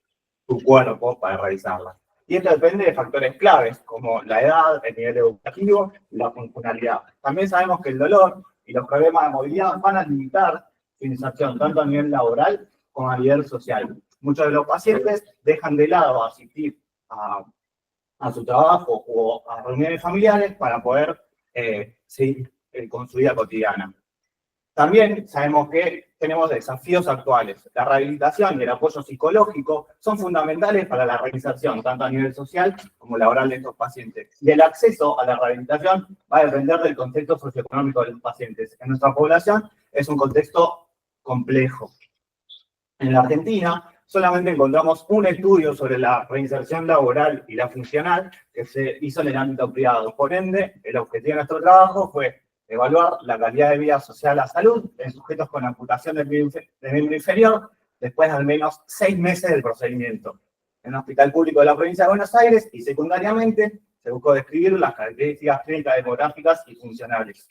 tu cuerpo para realizarlas. Y esto depende de factores claves, como la edad, el nivel educativo y la funcionalidad. También sabemos que el dolor y los problemas de movilidad van a limitar su inserción, tanto a nivel laboral como a nivel social. Muchos de los pacientes dejan de lado asistir a su trabajo o a reuniones familiares para poder seguir con su vida cotidiana. También sabemos que tenemos desafíos actuales. La rehabilitación y el apoyo psicológico son fundamentales para la reinserción, tanto a nivel social como laboral de estos pacientes. Y el acceso a la rehabilitación va a depender del contexto socioeconómico de los pacientes. En nuestra población es un contexto complejo. En la Argentina solamente encontramos un estudio sobre la reinserción laboral y la funcional que se hizo en el ámbito privado. Por ende, el objetivo de nuestro trabajo fue evaluar la calidad de vida asociada a la salud en sujetos con amputación del miembro inferior después de al menos 6 meses del procedimiento en el Hospital Público de la Provincia de Buenos Aires y secundariamente se buscó describir las características clínicas, demográficas y funcionales.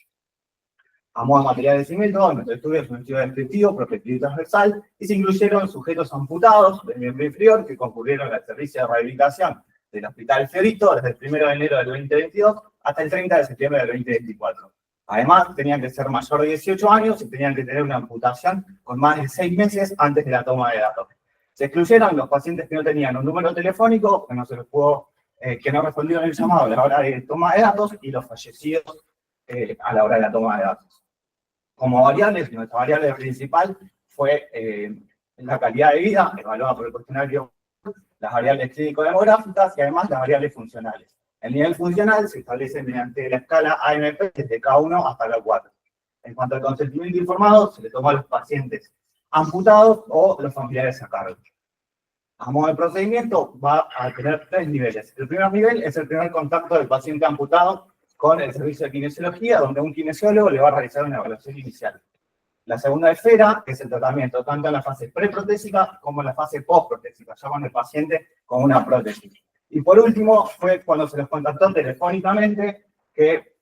A modo de material de cimiento, nuestro estudio es un estudio descriptivo, prospectivo y transversal y se incluyeron sujetos amputados del miembro inferior que concurrieron al servicio de rehabilitación del Hospital Fiorito desde el 1 de enero del 2022 hasta el 30 de septiembre del 2024. Además, tenían que ser mayor de 18 años y tenían que tener una amputación con más de 6 meses antes de la toma de datos. Se excluyeron los pacientes que no tenían un número telefónico, que no se les pudo, que no respondieron el llamado a la hora de toma de datos, y los fallecidos a la hora de la toma de datos. Como variables, nuestra variable principal fue la calidad de vida, evaluada por el cuestionario, las variables clínico-demográficas y además las variables funcionales. El nivel funcional se establece mediante la escala AMP desde K1 hasta K4. En cuanto al consentimiento informado, se le tomó a los pacientes amputados o los familiares a cargo. A modo de procedimiento, va a tener 3 niveles. El primer nivel es el primer contacto del paciente amputado con el servicio de kinesiología, donde un kinesiólogo le va a realizar una evaluación inicial. La segunda esfera es el tratamiento, tanto en la fase preprotésica como en la fase postprotésica, ya con el paciente con una prótesis. Y por último, fue cuando se les contactó telefónicamente que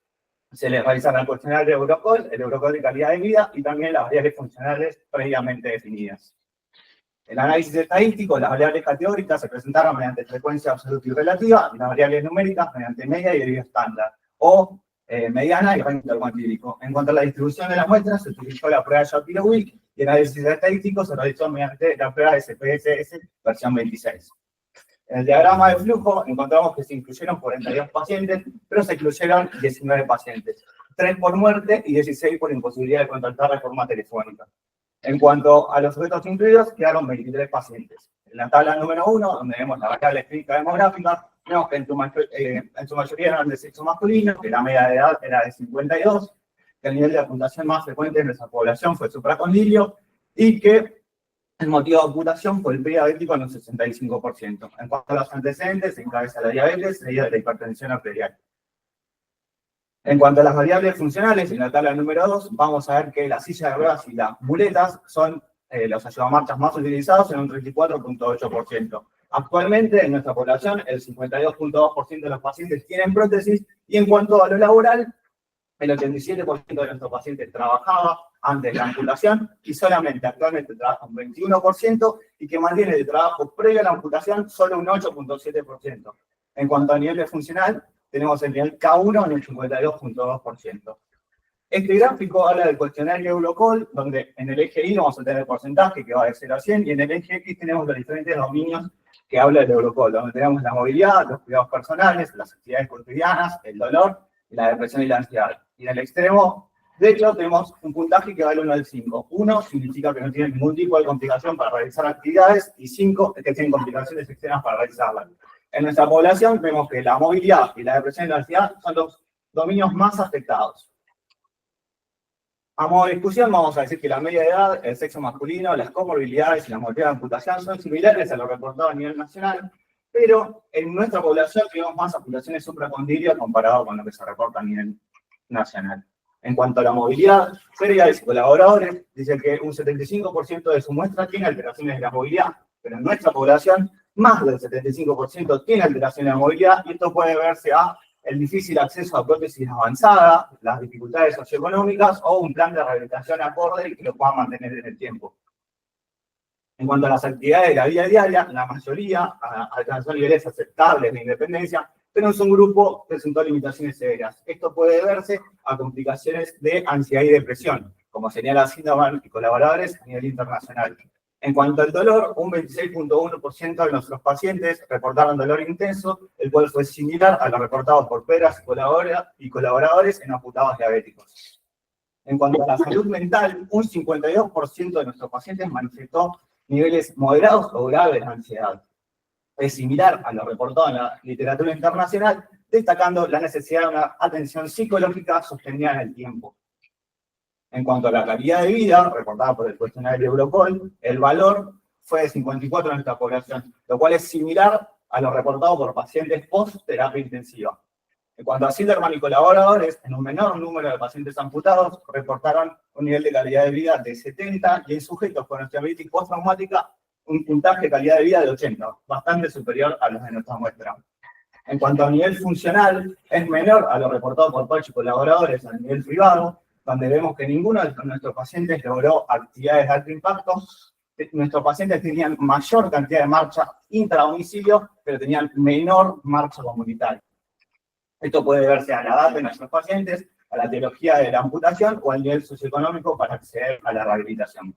se les realizaron el cuestionario de Eurocall, el Eurocall de calidad de vida y también las variables funcionales previamente definidas. El análisis estadístico, las variables categóricas se presentaron mediante frecuencia absoluta y relativa y las variables numéricas mediante media y desvío estándar, o mediana y rango intercuantílico. En cuanto a la distribución de las muestras, se utilizó la prueba de Shapiro-Wilk y el análisis estadístico se realizó mediante la prueba de SPSS versión 26. En el diagrama de flujo encontramos que se incluyeron 42 pacientes, pero se incluyeron 19 pacientes, 3 por muerte y 16 por imposibilidad de contactar de forma telefónica. En cuanto a los sujetos incluidos, quedaron 23 pacientes. En la tabla número 1, donde vemos la variable clínica demográfica, vemos que en su mayoría eran de sexo masculino, que la media de edad era de 52, que el nivel de amputación más frecuente en nuestra población fue supracondilio, y que el motivo de amputación fue el prediabético en un 65%. En cuanto a los antecedentes, se encabeza la diabetes, seguida de la hipertensión arterial. En cuanto a las variables funcionales, en la tabla número 2, vamos a ver que la silla de ruedas y las muletas son los ayudamarchas más utilizados en un 34.8%. Actualmente, en nuestra población, el 52.2% de los pacientes tienen prótesis, y en cuanto a lo laboral, el 87% de nuestros pacientes trabajaba antes de la amputación, y solamente actualmente trabaja un 21%, y que mantiene el trabajo previo a la amputación solo un 8.7%. En cuanto a nivel de funcional, tenemos el nivel K1 en el 52.2%. Este gráfico habla del cuestionario Eurocall, donde en el eje Y vamos a tener el porcentaje que va de 0 a 100, y en el eje X tenemos los diferentes dominios que habla del Eurocall, donde tenemos la movilidad, los cuidados personales, las actividades cotidianas, el dolor, la depresión y la ansiedad. Y en el extremo derecho tenemos un puntaje que va del 1 al 5. 1 significa que no tiene ningún tipo de complicación para realizar actividades, y 5 es que tienen complicaciones externas para realizarlas. En nuestra población vemos que la movilidad y la depresión y la ansiedad son los dominios más afectados. A modo de discusión, vamos a decir que la media de edad, el sexo masculino, las comorbilidades y la movilidad de amputación son similares a lo reportado a nivel nacional, pero en nuestra población tenemos más amputaciones supracondilias comparado con lo que se reporta a nivel nacional. En cuanto a la movilidad, feriales y colaboradores dicen que un 75% de su muestra tiene alteraciones de la movilidad, pero en nuestra población más del 75% tiene alteraciones de la movilidad, y esto puede verse a el difícil acceso a prótesis avanzada, las dificultades socioeconómicas o un plan de rehabilitación acorde y que lo pueda mantener en el tiempo. En cuanto a las actividades de la vida diaria, la mayoría alcanzó niveles aceptables de independencia, pero es un grupo que presentó limitaciones severas. Esto puede verse a complicaciones de ansiedad y depresión, como señala Sindaman y colaboradores a nivel internacional. En cuanto al dolor, un 26.1% de nuestros pacientes reportaron dolor intenso, el cual fue similar a lo reportado por peras y colaboradores en amputados diabéticos. En cuanto a la salud mental, un 52% de nuestros pacientes manifestó niveles moderados o graves de ansiedad. Es similar a lo reportado en la literatura internacional, destacando la necesidad de una atención psicológica sostenida en el tiempo. En cuanto a la calidad de vida, reportada por el cuestionario Eurocall, el valor fue de 54 en nuestra población, lo cual es similar a lo reportado por pacientes post-terapia intensiva. En cuanto a Silderman y colaboradores, en un menor número de pacientes amputados, reportaron un nivel de calidad de vida de 70, y en sujetos con osteoartritis postraumática, un puntaje de calidad de vida de 80, bastante superior a los de nuestra muestra. En cuanto a nivel funcional, es menor a lo reportado por Pachi y colaboradores a nivel privado, donde vemos que ninguno de nuestros pacientes logró actividades de alto impacto. Nuestros pacientes tenían mayor cantidad de marcha intradomicilio, pero tenían menor marcha comunitaria. Esto puede verse a la edad de nuestros pacientes, a la teología de la amputación o al nivel socioeconómico para acceder a la rehabilitación.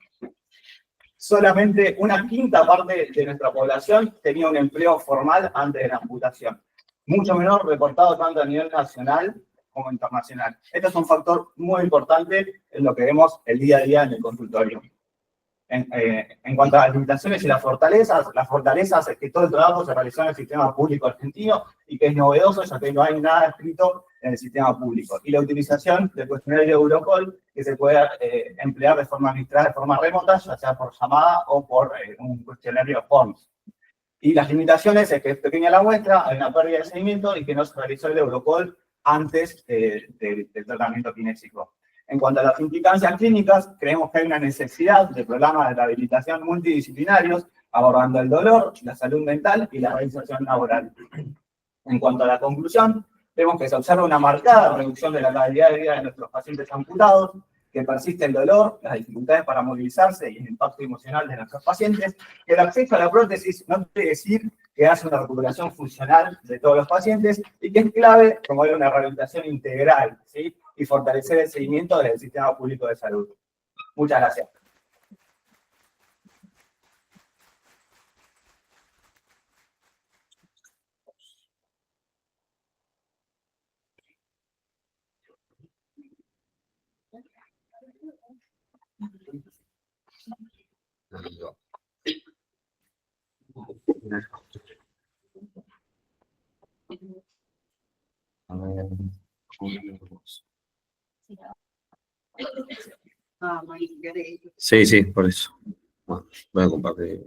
Solamente una quinta parte de nuestra población tenía un empleo formal antes de la amputación, mucho menor reportado tanto a nivel nacional como internacional. Esto es un factor muy importante en lo que vemos el día a día en el consultorio. En cuanto a las limitaciones y las fortalezas es que todo el trabajo se realizó en el sistema público argentino y que es novedoso ya que no hay nada escrito en el sistema público. Y la utilización del cuestionario de Eurocall que se puede emplear de forma administrada, de forma remota, ya sea por llamada o por un cuestionario Forms. Y las limitaciones es que es pequeña la muestra, hay una pérdida de seguimiento y que no se realizó el Eurocall antes del tratamiento kinésico. En cuanto a las implicancias clínicas, creemos que hay una necesidad de programas de rehabilitación multidisciplinarios abordando el dolor, la salud mental y la reinserción laboral. En cuanto a la conclusión, vemos que se observa una marcada reducción de la calidad de vida de nuestros pacientes amputados, que persiste el dolor, las dificultades para movilizarse y el impacto emocional de nuestros pacientes, que el acceso a la prótesis no quiere decir que hace una recuperación funcional de todos los pacientes y que es clave promover una rehabilitación integral, ¿sí? Y fortalecer el seguimiento del sistema público de salud. Muchas gracias. Sí, sí, por eso. Bueno, voy a compartir.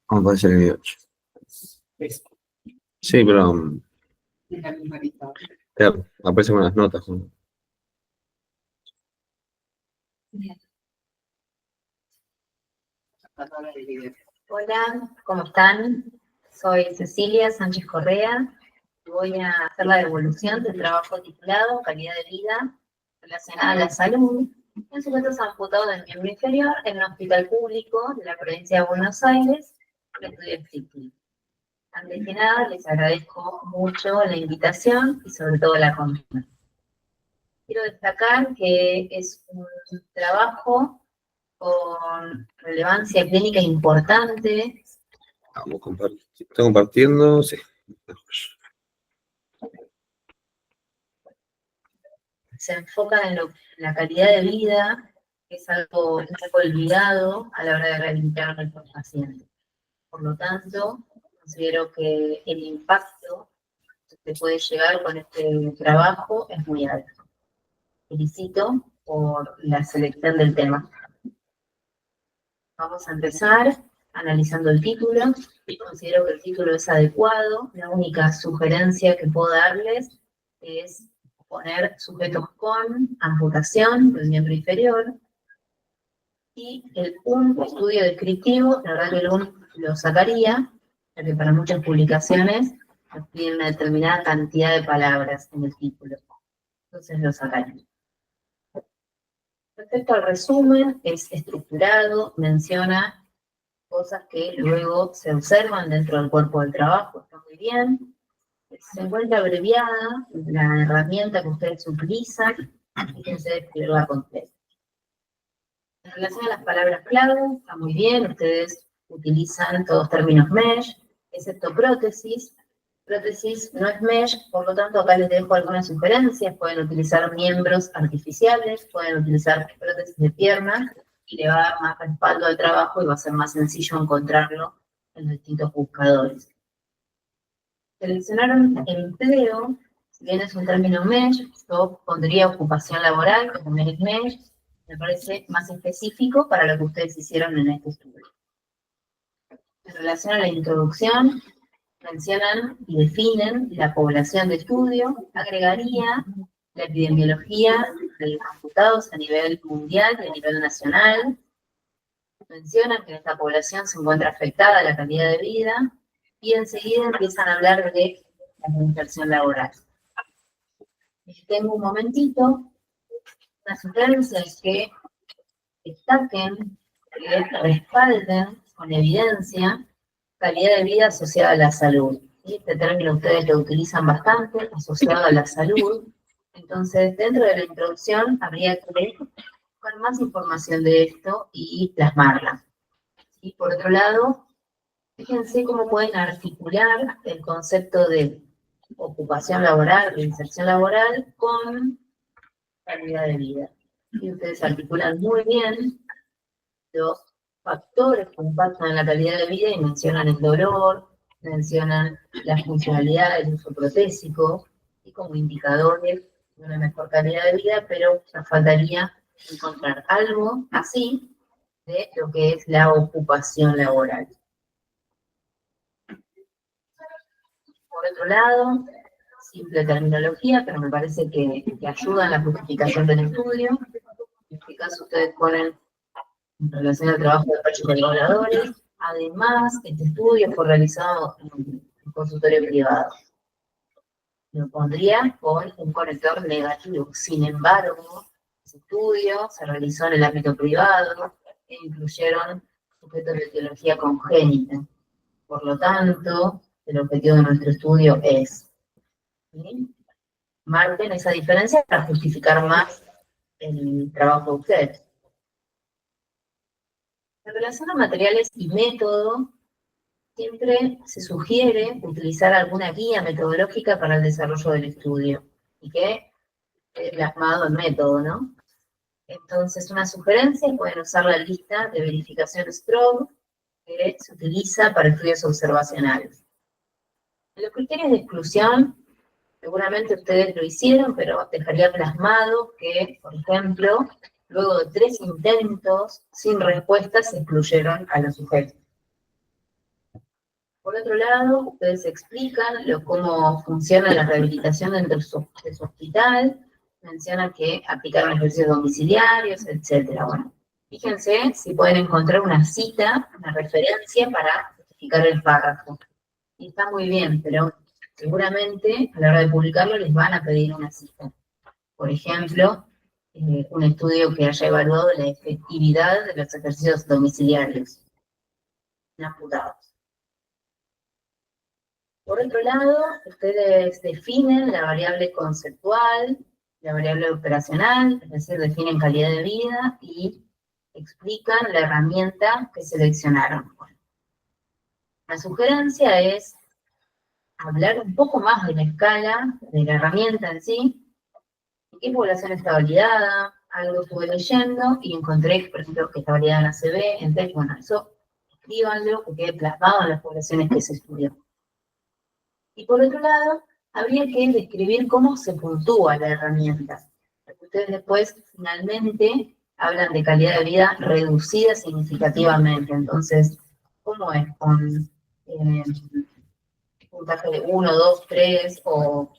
¿Cómo puede ser el video? Sí, pero claro, aparecen con las notas, ¿no? Hola, ¿cómo están? Soy Cecilia Sánchez Correa. Voy a hacer la devolución del trabajo titulado Calidad de Vida relacionada a la salud en sujetos amputados del miembro inferior en un hospital público de la provincia de Buenos Aires, que estudio el título. Antes que nada, les agradezco mucho la invitación y sobre todo la confianza. Quiero destacar que es un trabajo con relevancia clínica importante. Vamos a compartir. ¿Está compartiendo? Sí. Se enfoca en la calidad de vida, que es algo un poco olvidado a la hora de rehabilitar a nuestros pacientes. Por lo tanto, considero que el impacto que puede llegar con este trabajo es muy alto. Felicito por la selección del tema. Vamos a empezar analizando el título. Considero que el título es adecuado. La única sugerencia que puedo darles es poner sujetos con amputación del miembro inferior y un estudio descriptivo. La verdad que lo sacaría, ya que para muchas publicaciones nos piden una determinada cantidad de palabras en el título. Entonces lo sacaría. Respecto al resumen, es estructurado, menciona cosas que luego se observan dentro del cuerpo del trabajo, está muy bien. Se encuentra abreviada la herramienta que ustedes utilizan, fíjense de escribirla completa. En relación a las palabras clave, está muy bien, ustedes utilizan todos términos mesh, excepto prótesis. Prótesis no es mesh, por lo tanto acá les dejo algunas sugerencias. Pueden utilizar miembros artificiales, pueden utilizar prótesis de pierna, y le va a dar más respaldo al trabajo y va a ser más sencillo encontrarlo en los distintos buscadores. Seleccionaron el empleo, si bien es un término mesh, yo pondría ocupación laboral, que también es mesh, me parece más específico para lo que ustedes hicieron en este estudio. En relación a la introducción, mencionan y definen la población de estudio, agregaría la epidemiología de los amputados a nivel mundial y a nivel nacional, mencionan que en esta población se encuentra afectada a la calidad de vida, y enseguida empiezan a hablar de la reinserción laboral. Y tengo un momentito, una sugerencia es que destaquen que respalden con evidencia calidad de vida asociada a la salud. ¿Sí? Este término ustedes lo utilizan bastante, asociado a la salud. Entonces, dentro de la introducción habría que buscar más información de esto y plasmarla. Y por otro lado, fíjense cómo pueden articular el concepto de ocupación laboral, de inserción laboral, con calidad de vida. Y ustedes articulan muy bien los factores que impactan en la calidad de vida y mencionan el dolor, mencionan la funcionalidad del uso protésico y como indicadores de una mejor calidad de vida, pero nos faltaría encontrar algo así de lo que es la ocupación laboral. Por otro lado, simple terminología, pero me parece que ayuda en la justificación del estudio. En este caso ustedes ponen en relación al trabajo de despachos reguladores. Además, este estudio fue realizado en un consultorio privado. Lo pondría con un conector negativo. Sin embargo, ese estudio se realizó en el ámbito privado e incluyeron sujetos de etiología congénita. Por lo tanto, el objetivo de nuestro estudio es, ¿sí?, marquen esa diferencia para justificar más el trabajo de ustedes. En relación a materiales y método, siempre se sugiere utilizar alguna guía metodológica para el desarrollo del estudio y que esté plasmado en método, ¿no? Entonces, una sugerencia, pueden usar la lista de verificación Strobe que se utiliza para estudios observacionales. En los criterios de exclusión, seguramente ustedes lo hicieron, pero dejaría plasmado que, por ejemplo, luego de 3 intentos sin respuesta se excluyeron a los sujetos. Por otro lado, ustedes explican cómo funciona la rehabilitación dentro de su hospital, mencionan que aplicaron ejercicios domiciliarios, etc. Bueno, fíjense si pueden encontrar una cita, una referencia para justificar el párrafo. Y está muy bien, pero seguramente a la hora de publicarlo les van a pedir una cita. Por ejemplo, un estudio que haya evaluado la efectividad de los ejercicios domiciliarios en amputados. Por otro lado, ustedes definen la variable conceptual, la variable operacional, es decir, definen calidad de vida y explican la herramienta que seleccionaron. Bueno, la sugerencia es hablar un poco más de la escala, de la herramienta en sí, en qué población está validada, algo estuve leyendo y encontré, por ejemplo, que está validada en ACV, entonces, bueno, eso escríbanlo, que quede plasmado en las poblaciones que se estudió. Y por otro lado, habría que describir cómo se puntúa la herramienta. Porque ustedes después, finalmente, hablan de calidad de vida reducida significativamente. Entonces, ¿cómo es? ¿Con puntaje de 1, 2, 3 o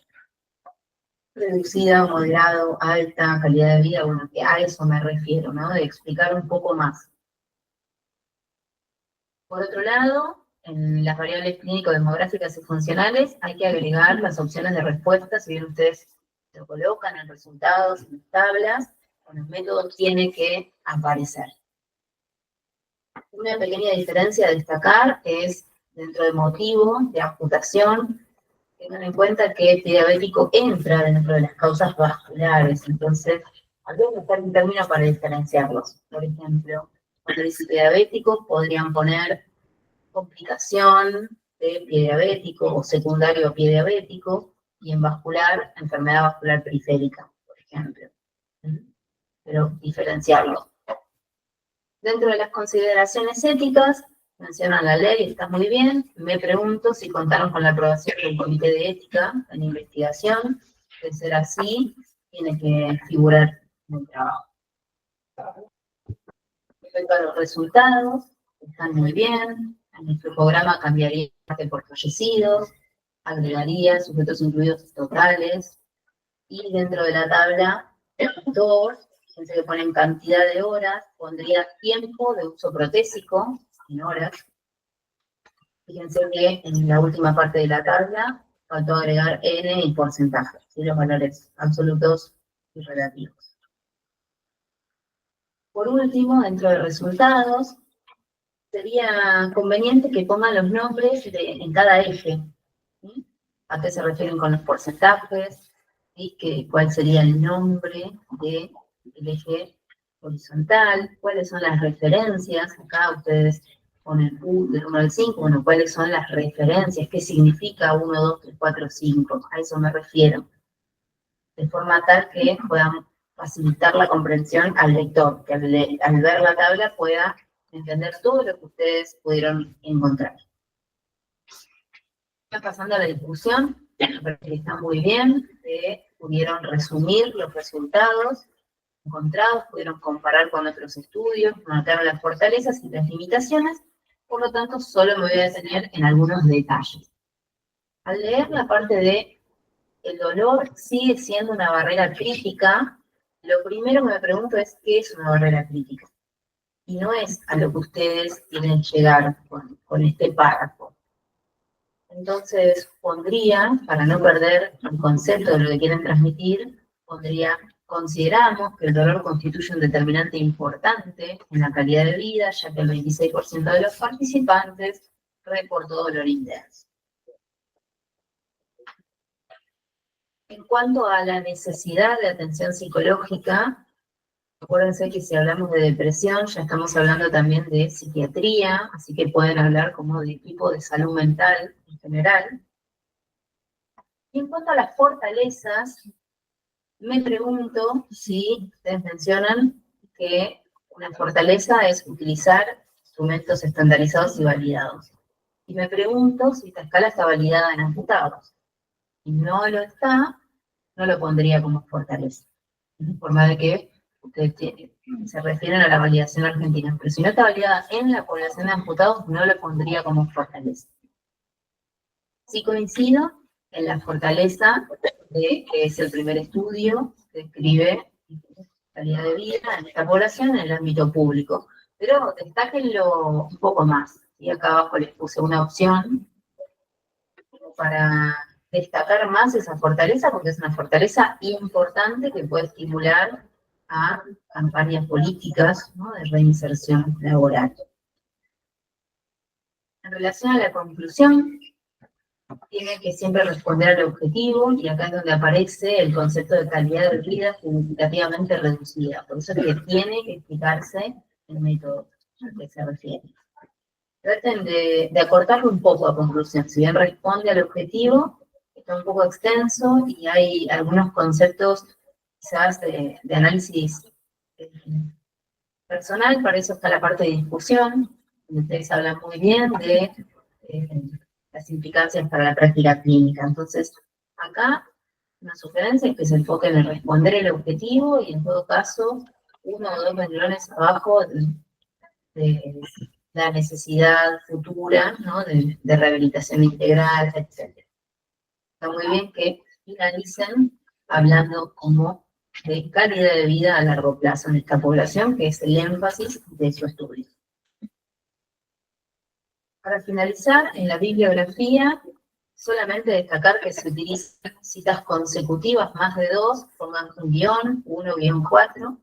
reducida, moderado, alta, calidad de vida? Bueno, que a eso me refiero, ¿no? De explicar un poco más. Por otro lado, en las variables clínico-demográficas y funcionales hay que agregar las opciones de respuesta, si bien ustedes lo colocan en resultados, en tablas, con el método tiene que aparecer. Una pequeña diferencia a destacar es, dentro de motivo de amputación, tengan en cuenta que el pie diabético entra dentro de las causas vasculares, entonces habría que buscar un término para diferenciarlos. Por ejemplo, cuando dice pie diabético, podrían poner complicación de pie diabético o secundario a pie diabético, y en vascular, enfermedad vascular periférica, por ejemplo. Pero diferenciarlo. Dentro de las consideraciones éticas, mencionan la ley, está muy bien. Me pregunto si contaron con la aprobación del Comité de Ética en Investigación. De ser así, tiene que figurar en el trabajo. Respecto a los resultados, están muy bien. En nuestro programa cambiaría por fallecidos, agregaría sujetos incluidos totales, y dentro de la tabla 2, fíjense que ponen cantidad de horas, pondría tiempo de uso protésico en horas. Fíjense que en la última parte de la tabla faltó agregar N y porcentaje, y los valores absolutos y relativos. Por último, dentro de resultados, sería conveniente que pongan los nombres en cada eje. ¿Sí? ¿A qué se refieren con los porcentajes? ¿Sí? ¿Cuál sería el nombre del eje horizontal? ¿Cuáles son las referencias? Acá ustedes ponen del 1 al 5, bueno, ¿cuáles son las referencias? ¿Qué significa 1, 2, 3, 4, 5? A eso me refiero. De forma tal que puedan facilitar la comprensión al lector, que al ver la tabla pueda entender todo lo que ustedes pudieron encontrar. Ya pasando a la discusión, me parece que está muy bien, pudieron resumir los resultados encontrados, pudieron comparar con otros estudios, marcaron las fortalezas y las limitaciones, por lo tanto solo me voy a detener en algunos detalles. Al leer la parte de el dolor sigue siendo una barrera crítica, lo primero que me pregunto es ¿qué es una barrera crítica? Y no es a lo que ustedes tienen que llegar con este párrafo. Entonces pondría, para no perder el concepto de lo que quieren transmitir, pondría, consideramos que el dolor constituye un determinante importante en la calidad de vida, ya que el 26% de los participantes reportó dolor intenso. En cuanto a la necesidad de atención psicológica, acuérdense que si hablamos de depresión, ya estamos hablando también de psiquiatría, así que pueden hablar como de equipo de salud mental en general. Y en cuanto a las fortalezas, me pregunto si ustedes mencionan que una fortaleza es utilizar instrumentos estandarizados y validados. Y me pregunto si esta escala está validada en amputados. Si no lo está, no lo pondría como fortaleza. De forma de que ustedes se refieren a la validación argentina, pero si no está validada en la población de amputados, no lo pondría como fortaleza. Sí coincido en la fortaleza que es el primer estudio que describe calidad de vida en esta población en el ámbito público, pero destáquenlo un poco más. Y acá abajo les puse una opción para destacar más esa fortaleza, porque es una fortaleza importante que puede estimular a campañas políticas, ¿no?, de reinserción laboral. En relación a la conclusión, tiene que siempre responder al objetivo, y acá es donde aparece el concepto de calidad de vida significativamente reducida. Por eso es que tiene que explicarse el método al que se refiere. Traten de acortarlo un poco a conclusión. Si bien responde al objetivo, está un poco extenso y hay algunos conceptos quizás de análisis personal. Para eso está la parte de discusión, donde ustedes hablan muy bien de las implicancias para la práctica clínica. Entonces, acá una sugerencia es que se enfoquen en responder el objetivo y en todo caso, 1 o 2 renglones abajo de la necesidad futura, ¿no?, de rehabilitación integral, etc. Está muy bien que finalicen hablando como de calidad de vida a largo plazo en esta población, que es el énfasis de su estudio. Para finalizar, en la bibliografía, solamente destacar que se utilizan citas consecutivas, más de 2, pongan un guión, 1, guión 4.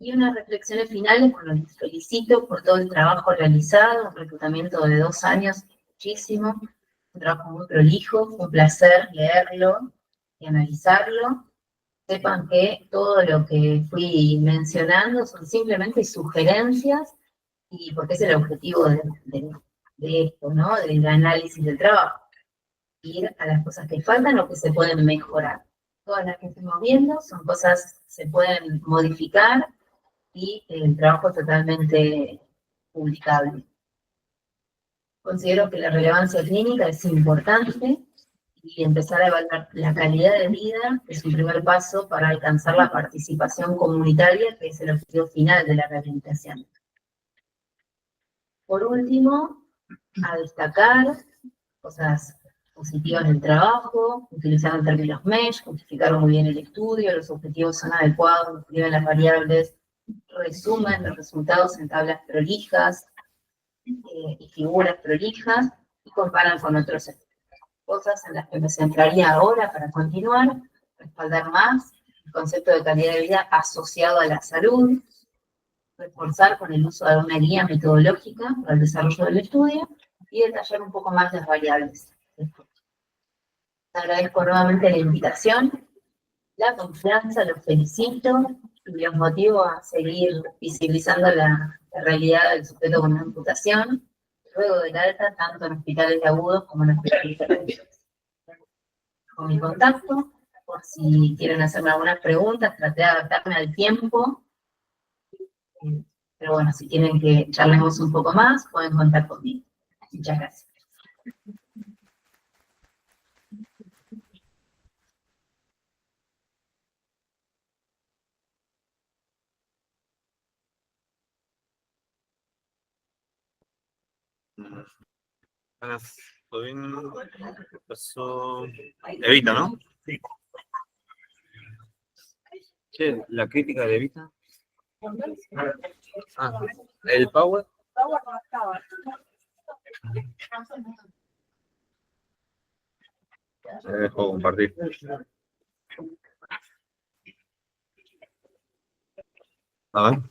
Y unas reflexiones finales, bueno, les felicito por todo el trabajo realizado, un reclutamiento de 2 años, muchísimo, un trabajo muy prolijo, fue un placer leerlo y analizarlo. Sepan que todo lo que fui mencionando son simplemente sugerencias, y porque es el objetivo de esto, ¿no?, del análisis del trabajo. Ir a las cosas que faltan o que se pueden mejorar. Todas las que estamos viendo son cosas que se pueden modificar, y el trabajo es totalmente publicable. Considero que la relevancia clínica es importante, y empezar a evaluar la calidad de vida es un primer paso para alcanzar la participación comunitaria, que es el objetivo final de la rehabilitación. Por último, a destacar cosas positivas del trabajo, utilizaron términos MESH, justificaron muy bien el estudio, los objetivos son adecuados, describen las variables, resumen los resultados en tablas prolijas y figuras prolijas, y comparan con otros estudios. Cosas en las que me centraría ahora para continuar, respaldar más el concepto de calidad de vida asociado a la salud, reforzar con el uso de una guía metodológica para el desarrollo del estudio y detallar un poco más las variables. Agradezco nuevamente la invitación, la confianza, los felicito y los motivo a seguir visibilizando la realidad del sujeto con amputación, luego del alta, tanto en hospitales de agudos como en hospitales de con mi contacto, por si quieren hacerme algunas preguntas, traté de adaptarme al tiempo. Pero bueno, si quieren que charlemos un poco más, pueden contar conmigo. Muchas gracias. Buenas, ¿todo bien? Pasó Evita, ¿no? Sí. Che, la crítica de Evita. Ah, el Power. Me dejo compartir. A ver.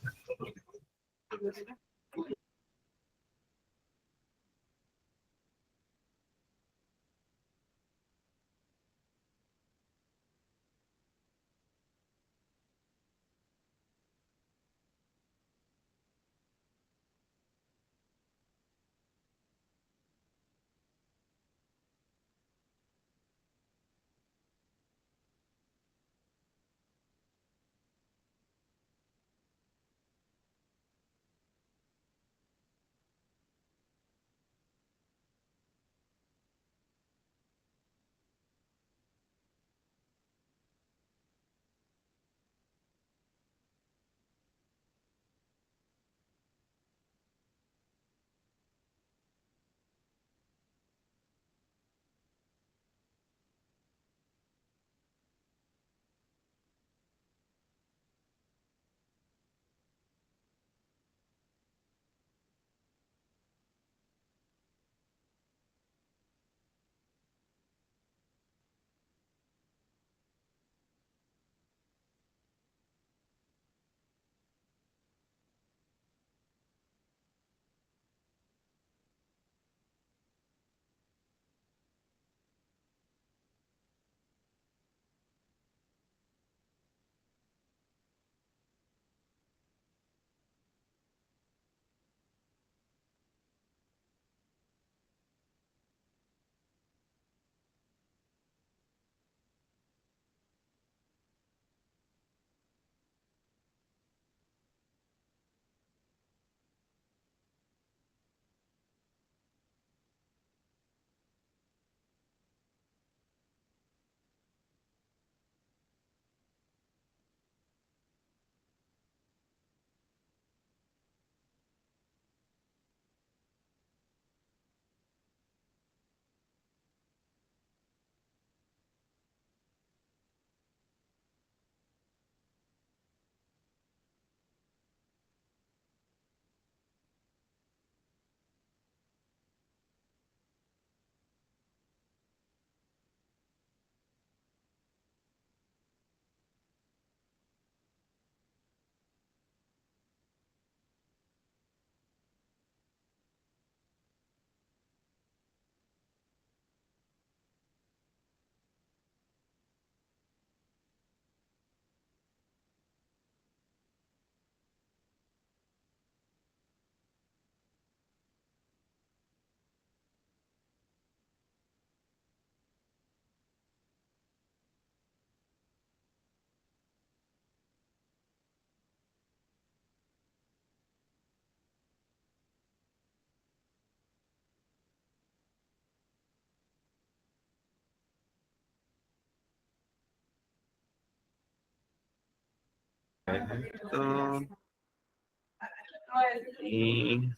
Y...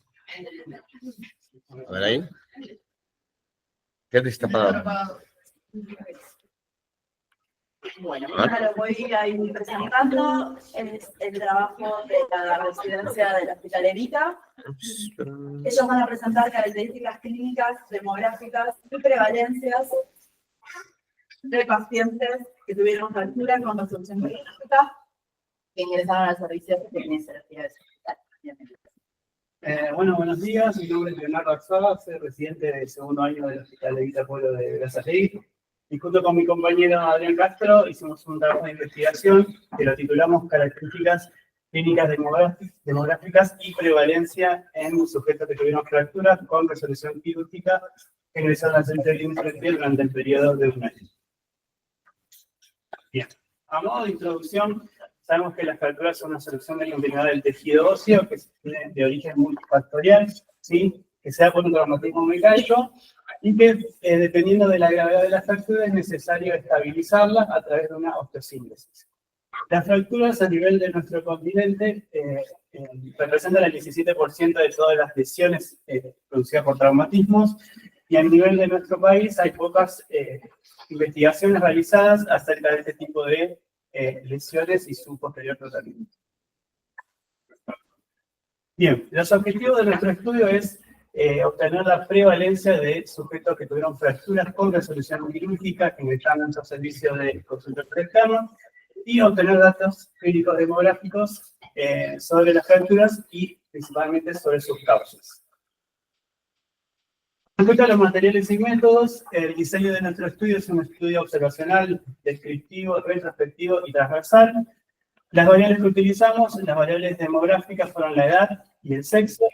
A ver ahí. ¿Qué te está pagando? Bueno, ahora lo voy a ir presentando. Es el trabajo de la residencia del Hospital Evita. Ellos van a presentar características clínicas, demográficas y prevalencias de pacientes que tuvieron fractura con resolución quirúrgica que ingresaron al servicio de kinesiología de ese hospital. Bueno, buenos días. Mi nombre es Leonardo Arzaga, soy residente del segundo año del Hospital de Vita Pueblo de Berazategui. Y junto con mi compañero Adrián Castro hicimos un trabajo de investigación que lo titulamos Características clínicas demográficas y prevalencia en sujetos que tuvieron fracturas con resolución quirúrgica que ingresaron al centro de clínica durante el periodo de un año. Bien, a modo de introducción, sabemos que las fracturas son una solución de continuidad del tejido óseo que es de origen multifactorial, ¿sí? Que se da por un traumatismo mecánico y que, dependiendo de la gravedad de la fractura, es necesario estabilizarla a través de una osteosíntesis. Las fracturas a nivel de nuestro continente representan el 17% de todas las lesiones producidas por traumatismos, y a nivel de nuestro país hay pocas investigaciones realizadas acerca de este tipo de lesiones y su posterior tratamiento. Bien, los objetivos de nuestro estudio es obtener la prevalencia de sujetos que tuvieron fracturas con resolución quirúrgica que ingresaron a nuestro servicio de consultorio externo y obtener datos clínicos demográficos sobre las fracturas y principalmente sobre sus causas. Respecto a los materiales y métodos, el diseño de nuestro estudio es un estudio observacional, descriptivo, retrospectivo y transversal. Las variables que utilizamos, las variables demográficas fueron la edad y el sexo,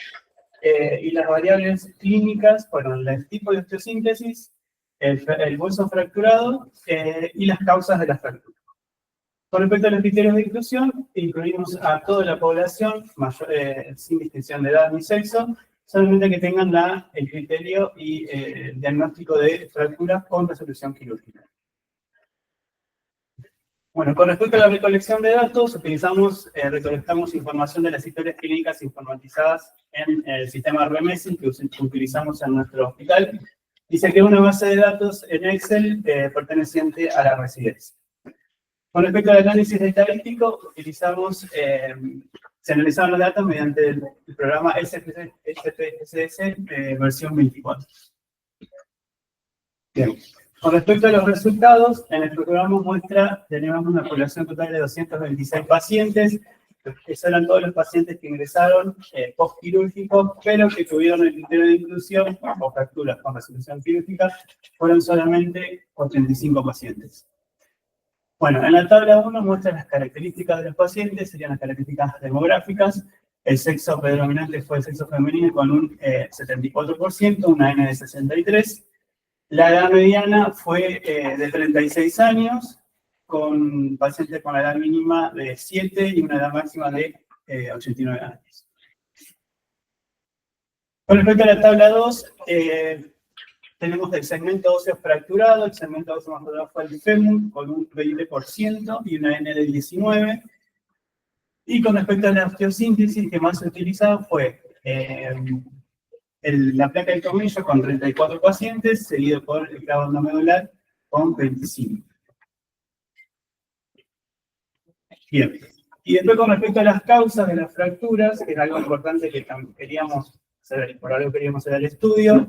y las variables clínicas fueron el tipo de osteosíntesis, el hueso fracturado y las causas de la fractura. Con respecto a los criterios de inclusión, incluimos a toda la población, sin distinción de edad ni sexo, solamente que tengan el criterio y el diagnóstico de fracturas con resolución quirúrgica. Bueno, con respecto a la recolección de datos, recolectamos información de las historias clínicas informatizadas en el sistema REMESI que utilizamos en nuestro hospital, y se creó una base de datos en Excel perteneciente a la residencia. Con respecto al análisis estadístico, se analizaron los datos mediante el programa SPSS versión 24. Bien. Con respecto a los resultados, en el programa tenemos una población total de 226 pacientes. Esos eran todos los pacientes que ingresaron post-quirúrgicos, pero que tuvieron el criterio de inclusión o fracturas con resolución quirúrgica, fueron solamente 85 pacientes. Bueno, en la tabla 1 muestra las características de los pacientes, serían las características demográficas. El sexo predominante fue el sexo femenino con un 74%, una N de 63. La edad mediana fue de 36 años, con pacientes con la edad mínima de 7 y una edad máxima de 89 años. Con respecto a la tabla 2, tenemos el segmento óseo fracturado. El segmento óseo más fracturado fue el fémur, con un 20% y una N de 19. Y con respecto a la osteosíntesis, que más se utilizaba fue la placa del tobillo con 34 pacientes, seguido por el clavo endomedular con 25. Bien. Y después, con respecto a las causas de las fracturas, que era algo importante que queríamos hacer, por algo queríamos hacer el estudio,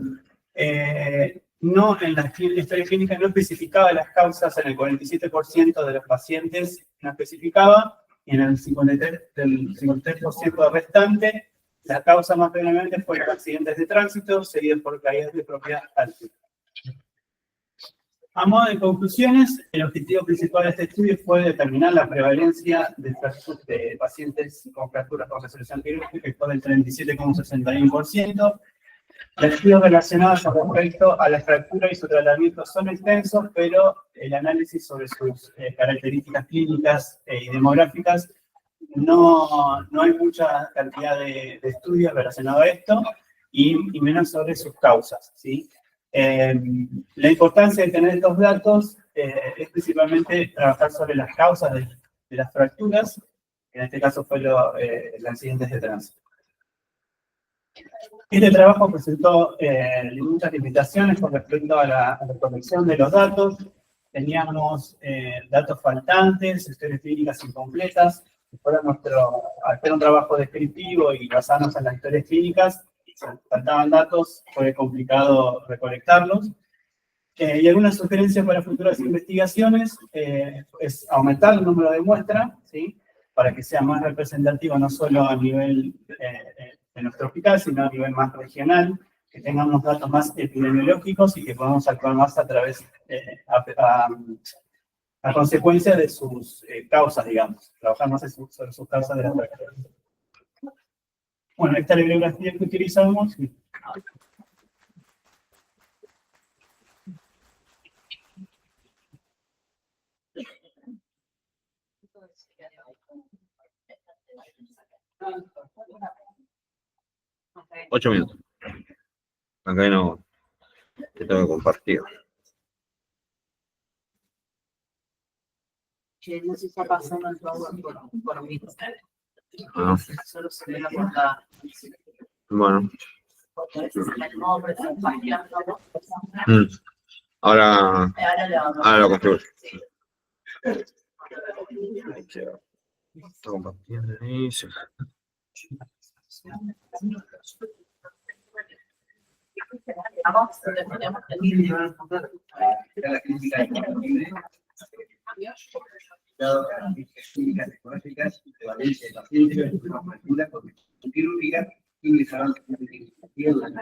no, en la historia clínica no especificaba las causas, en el 47% de los pacientes no especificaba, y en el 53% restante, la causa más prevalente fue accidentes de tránsito, seguidos por caídas de propiedad alta. A modo de conclusiones, el objetivo principal de este estudio fue determinar la prevalencia de pacientes con fracturas con resolución quirúrgica, que fue del 37,61%. Los estudios relacionados con respecto a la fractura y su tratamiento son extensos, pero el análisis sobre sus características clínicas y demográficas no hay mucha cantidad de estudios relacionados a esto, y menos sobre sus causas, ¿sí? La importancia de tener estos datos es principalmente trabajar sobre las causas de las fracturas, que en este caso fue los accidentes de tránsito. Este trabajo presentó muchas limitaciones con respecto a la recolección de los datos. Teníamos datos faltantes, historias clínicas incompletas. Si fuera hacer un trabajo descriptivo y basarnos en las historias clínicas, si faltaban datos, fue complicado recolectarlos. Y alguna sugerencia para futuras investigaciones es aumentar el número de muestras, ¿sí? Para que sea más representativo no solo a nivel de nuestro hospital, sino a nivel más regional, que tengamos datos más epidemiológicos y que podamos actuar más a través, a consecuencia de sus causas, digamos. Trabajar más sobre sus causas de la enfermedad. Bueno, esta bibliografía que utilizamos. Ocho minutos. Acá no te tengo que compartir. Que no se está pasando el favor por mí. Ah, Solo se me da por la... bueno. Porque a veces el nombre se falla, ¿no? Ahora lo construyo. Sí. Estoy compartiendo ahí. Sí. Vamos, le ponemos el La crítica clínicas ecológicas de valencia de pacientes con fractura quirúrgica ingresaron durante el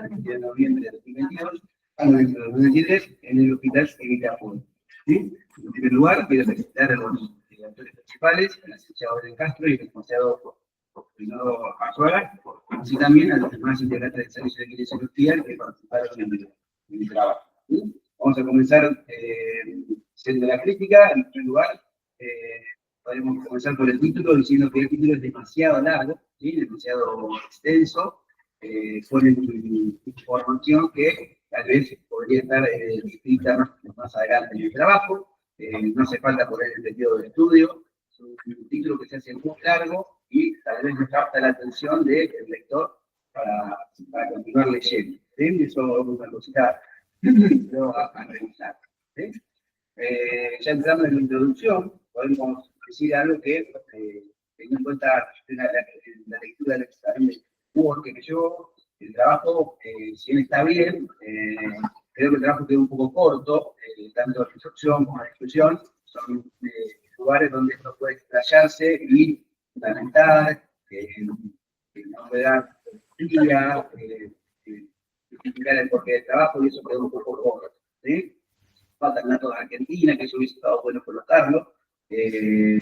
20 de noviembre de 2022 al 2023 en el hospital Evita Puebla. ¿Sí? En primer lugar, quiero felicitar a los directores principales, al licenciado Belén Castro y el licenciado Fernando Azuara, así también a los demás integrantes del servicio de kinesiología que participaron en el trabajo. ¿Sí? Vamos a comenzar siendo la crítica. En primer lugar, podemos comenzar por el título, diciendo que el título es demasiado largo, ¿sí? Demasiado extenso, pone información que tal vez podría estar escrita más adelante en el trabajo, no hace falta poner el periodo de estudio, es un título que se hace muy largo y tal vez no capta la atención del lector para continuar leyendo. ¿Sí? Eso es una cosita a revisar. ¿Sí? Ya entrando en la introducción, podemos decir algo que, teniendo en cuenta la lectura del examen de Word que yo, el trabajo, si bien está bien, creo que el trabajo quedó un poco corto, tanto la instrucción como la discusión, son lugares donde uno puede explayarse y fundamentar, no puede dar guía, explicar el porqué del trabajo, y eso quedó un poco corto. ¿Sí? Faltan datos de Argentina, que eso hubiese estado bueno colocarlo. Creo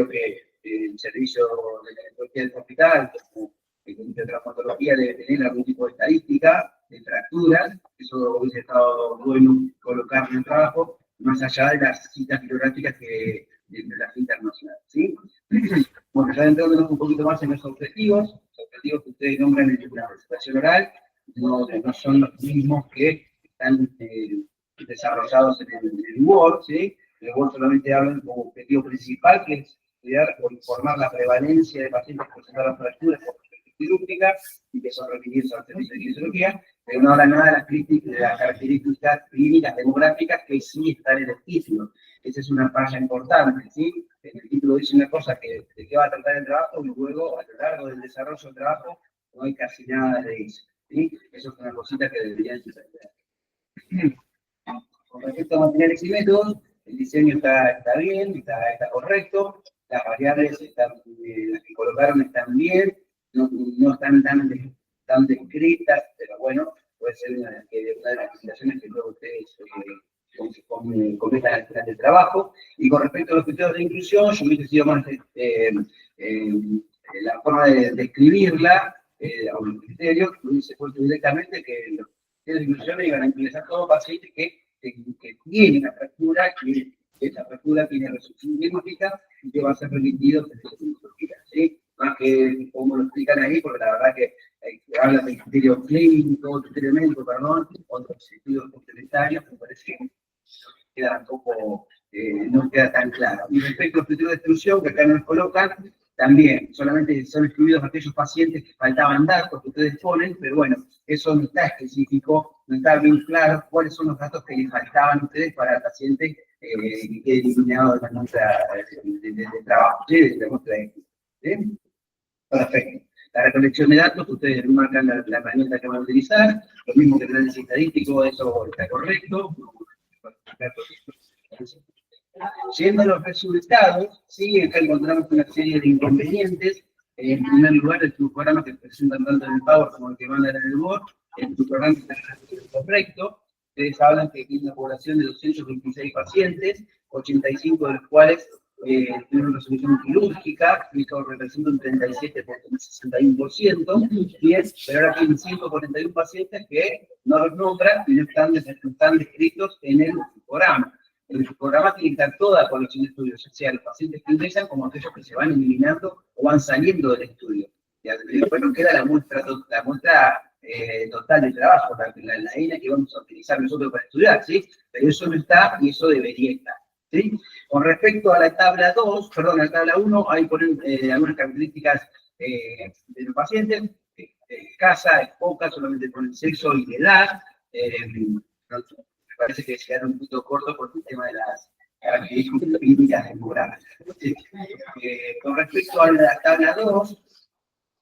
que el servicio de la tecnología del hospital, como el Comité de Traumatología, debe tener algún tipo de estadística de fracturas. Eso hubiese estado bueno colocar en el trabajo, más allá de las citas bibliográficas de las internacionales. ¿Sí? Bueno, ya entrándonos un poquito más en los objetivos que ustedes nombran en la presentación oral, no son los mismos que están desarrollados en el Word, ¿sí? El Word solamente hablan como objetivo principal, que es estudiar o informar la prevalencia de pacientes que presentaron fracturas quirúrgica y que son referidos al servicio de kinesiología, pero no habla nada de las características clínicas demográficas que sí están en el título. Esa es una falla importante, ¿sí? En el título dice una cosa de qué va a tratar el trabajo y luego a lo largo del desarrollo del trabajo no hay casi nada de eso, ¿sí? Eso es una cosita que deberían entender. Con respecto a materiales y métodos, el diseño está bien, está correcto, las variables las que colocaron están bien, no están tan descritas, pero bueno, puede ser una de las presentaciones que luego ustedes comentan al final del trabajo. Y con respecto a los criterios de inclusión, yo hubiese sido más la forma de escribirla, a los criterios, hubiese puesto directamente que los criterios de inclusión iban a incluir a todo paciente que tiene una fractura, que esa fractura tiene resolución diagnóstica y que va a ser remitido a la cirugía, ¿sí? Más que como lo explican ahí, porque la verdad que hablan de criterio clínico, criterio médico, perdón, otros sentidos complementarios, me parece que queda un poco, no queda tan claro. Y respecto a los criterios de exclusión, que acá nos colocan, también solamente son excluidos aquellos pacientes que faltaban datos que ustedes ponen, pero bueno, eso no está específico, no está bien claro cuáles son los datos que les faltaban a ustedes para el paciente que quede eliminado de la muestra de trabajo, ¿sí? De la muestra de ¿sí? Perfecto. La recolección de datos, ustedes marcan la herramienta que van a utilizar, lo mismo que el análisis estadístico, eso está correcto. Yendo a los resultados, sí, acá encontramos una serie de inconvenientes. En primer lugar, el programa que presentan tanto en el Power como el que mandan en el Word, en tu programa está correcto. Ustedes hablan que tiene una población de 226 pacientes, 85 de los cuales tienen resolución quirúrgica, eso representa un 67,61%, pero ahora tienen 141 pacientes que no los nombran y no están descritos en el programa. En el programa tiene que estar toda la población de estudios, o sea, los pacientes que ingresan como aquellos que se van eliminando o van saliendo del estudio. Y después nos queda la muestra total de trabajo, la ENA que vamos a utilizar nosotros para estudiar, ¿sí? Pero eso no está y eso debería estar, ¿sí? Con respecto a la tabla 2, perdón, a la tabla 1, ahí ponen algunas características de los pacientes, escasa, es poca, solamente ponen sexo y edad, me parece que se quedaron un poquito cortos por el tema de las características demográficas. ¿Sí? Con respecto a la tabla 2,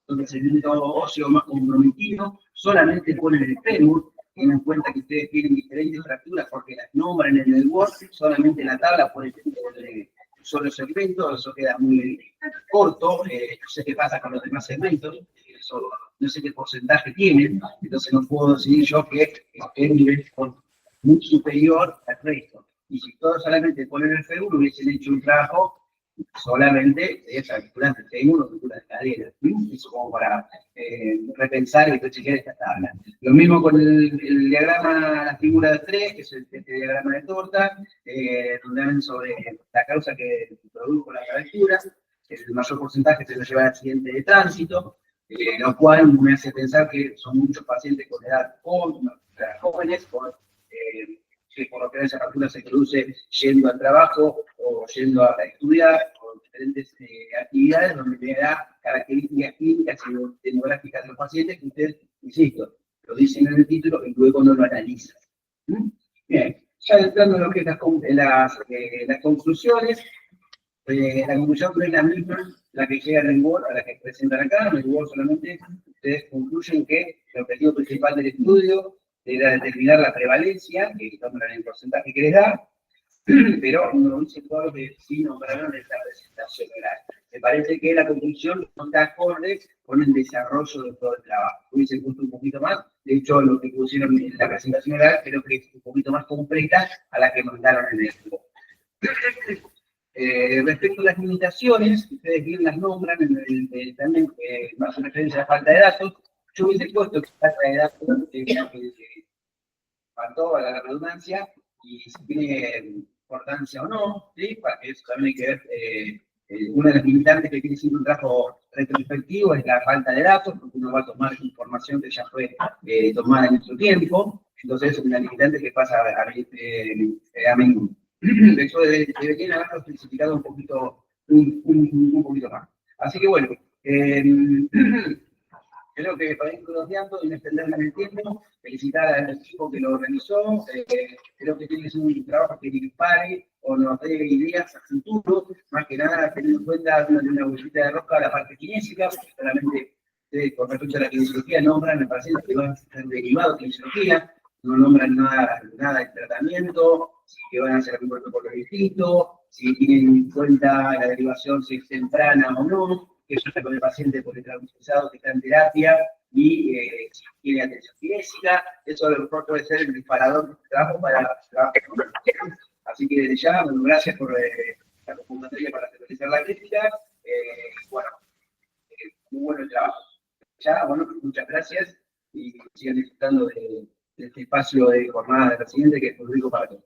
donde el segmento óseo más comprometido, solamente ponen el fémur, tienen en cuenta que ustedes tienen diferentes fracturas porque las nombran en el Word, solamente la tabla pone solo segmento, eso queda muy corto, no sé qué pasa con los demás segmentos, eso, no sé qué porcentaje tienen, entonces no puedo decir yo que el nivel es muy superior al resto. Y si todos solamente ponen el fémur, hubiesen hecho un trabajo solamente de fracturas de fémur o fracturas de cadera. Eso como para repensar y rechequear esta tabla. Lo mismo con el diagrama, la figura de 3, que es este diagrama de torta, donde hablan sobre la causa que produjo la fractura, el mayor porcentaje se lo lleva al accidente de tránsito, lo cual me hace pensar que son muchos pacientes con edad jóvenes, que por lo que esa fractura se produce yendo al trabajo o yendo a estudiar o diferentes actividades donde le da características clínicas y demográficas de los pacientes que ustedes, insisto, lo dicen en el título y luego no lo analizan. Bien, ya entrando en lo que es las conclusiones, la conclusión no es la misma, la que llega en el Word a la que presentan acá. En el Word solamente ustedes concluyen que el objetivo principal del estudio era determinar la prevalencia, que nombran el porcentaje que les da, pero no dice todo lo que sí nombraron en la presentación oral. Me parece que la conclusión no está acorde con el desarrollo de todo el trabajo. Hubiese puesto un poquito más, de hecho lo que pusieron en la presentación oral creo que es un poquito más completa a la que mandaron en el grupo. Respecto a las limitaciones, ustedes bien las nombran, también más en referencia a la falta de datos. Yo hubiese puesto que la falta de datos faltó a la redundancia y si tiene importancia o no, ¿sí? Para que eso también hay que ver. Una de las limitantes que tiene siempre un trabajo retrospectivo es la falta de datos, porque uno va a tomar información que ya fue tomada en nuestro tiempo, entonces es una limitante que pasa a menudo. Eso deberían haberlo especificado un poquito más. Así que bueno, creo que para ir redondeando y no extenderme en el tiempo, felicitar al equipo que lo realizó, creo que tiene que ser un trabajo que dispare o nos dé ideas a futuro, más que nada teniendo en cuenta una bolsita de rosca a la parte kinésica, porque solamente con respecto a la kinesiología nombran el paciente que van a ser derivados de kinesiología, no nombran nada de tratamiento, si van a hacer algún protocolo distinto, si tienen en cuenta la derivación si es temprana o no, que sucede con el paciente politraumatizado que está en terapia y si tiene atención kinésica, eso a lo mejor puede ser el disparador de trabajo para trabajar. Así que desde ya, bueno, gracias por la convocatoria para realizar la crítica. Bueno, muy bueno el trabajo. Ya, bueno, muchas gracias y sigan disfrutando de este espacio de jornada de la siguiente que es público para todos.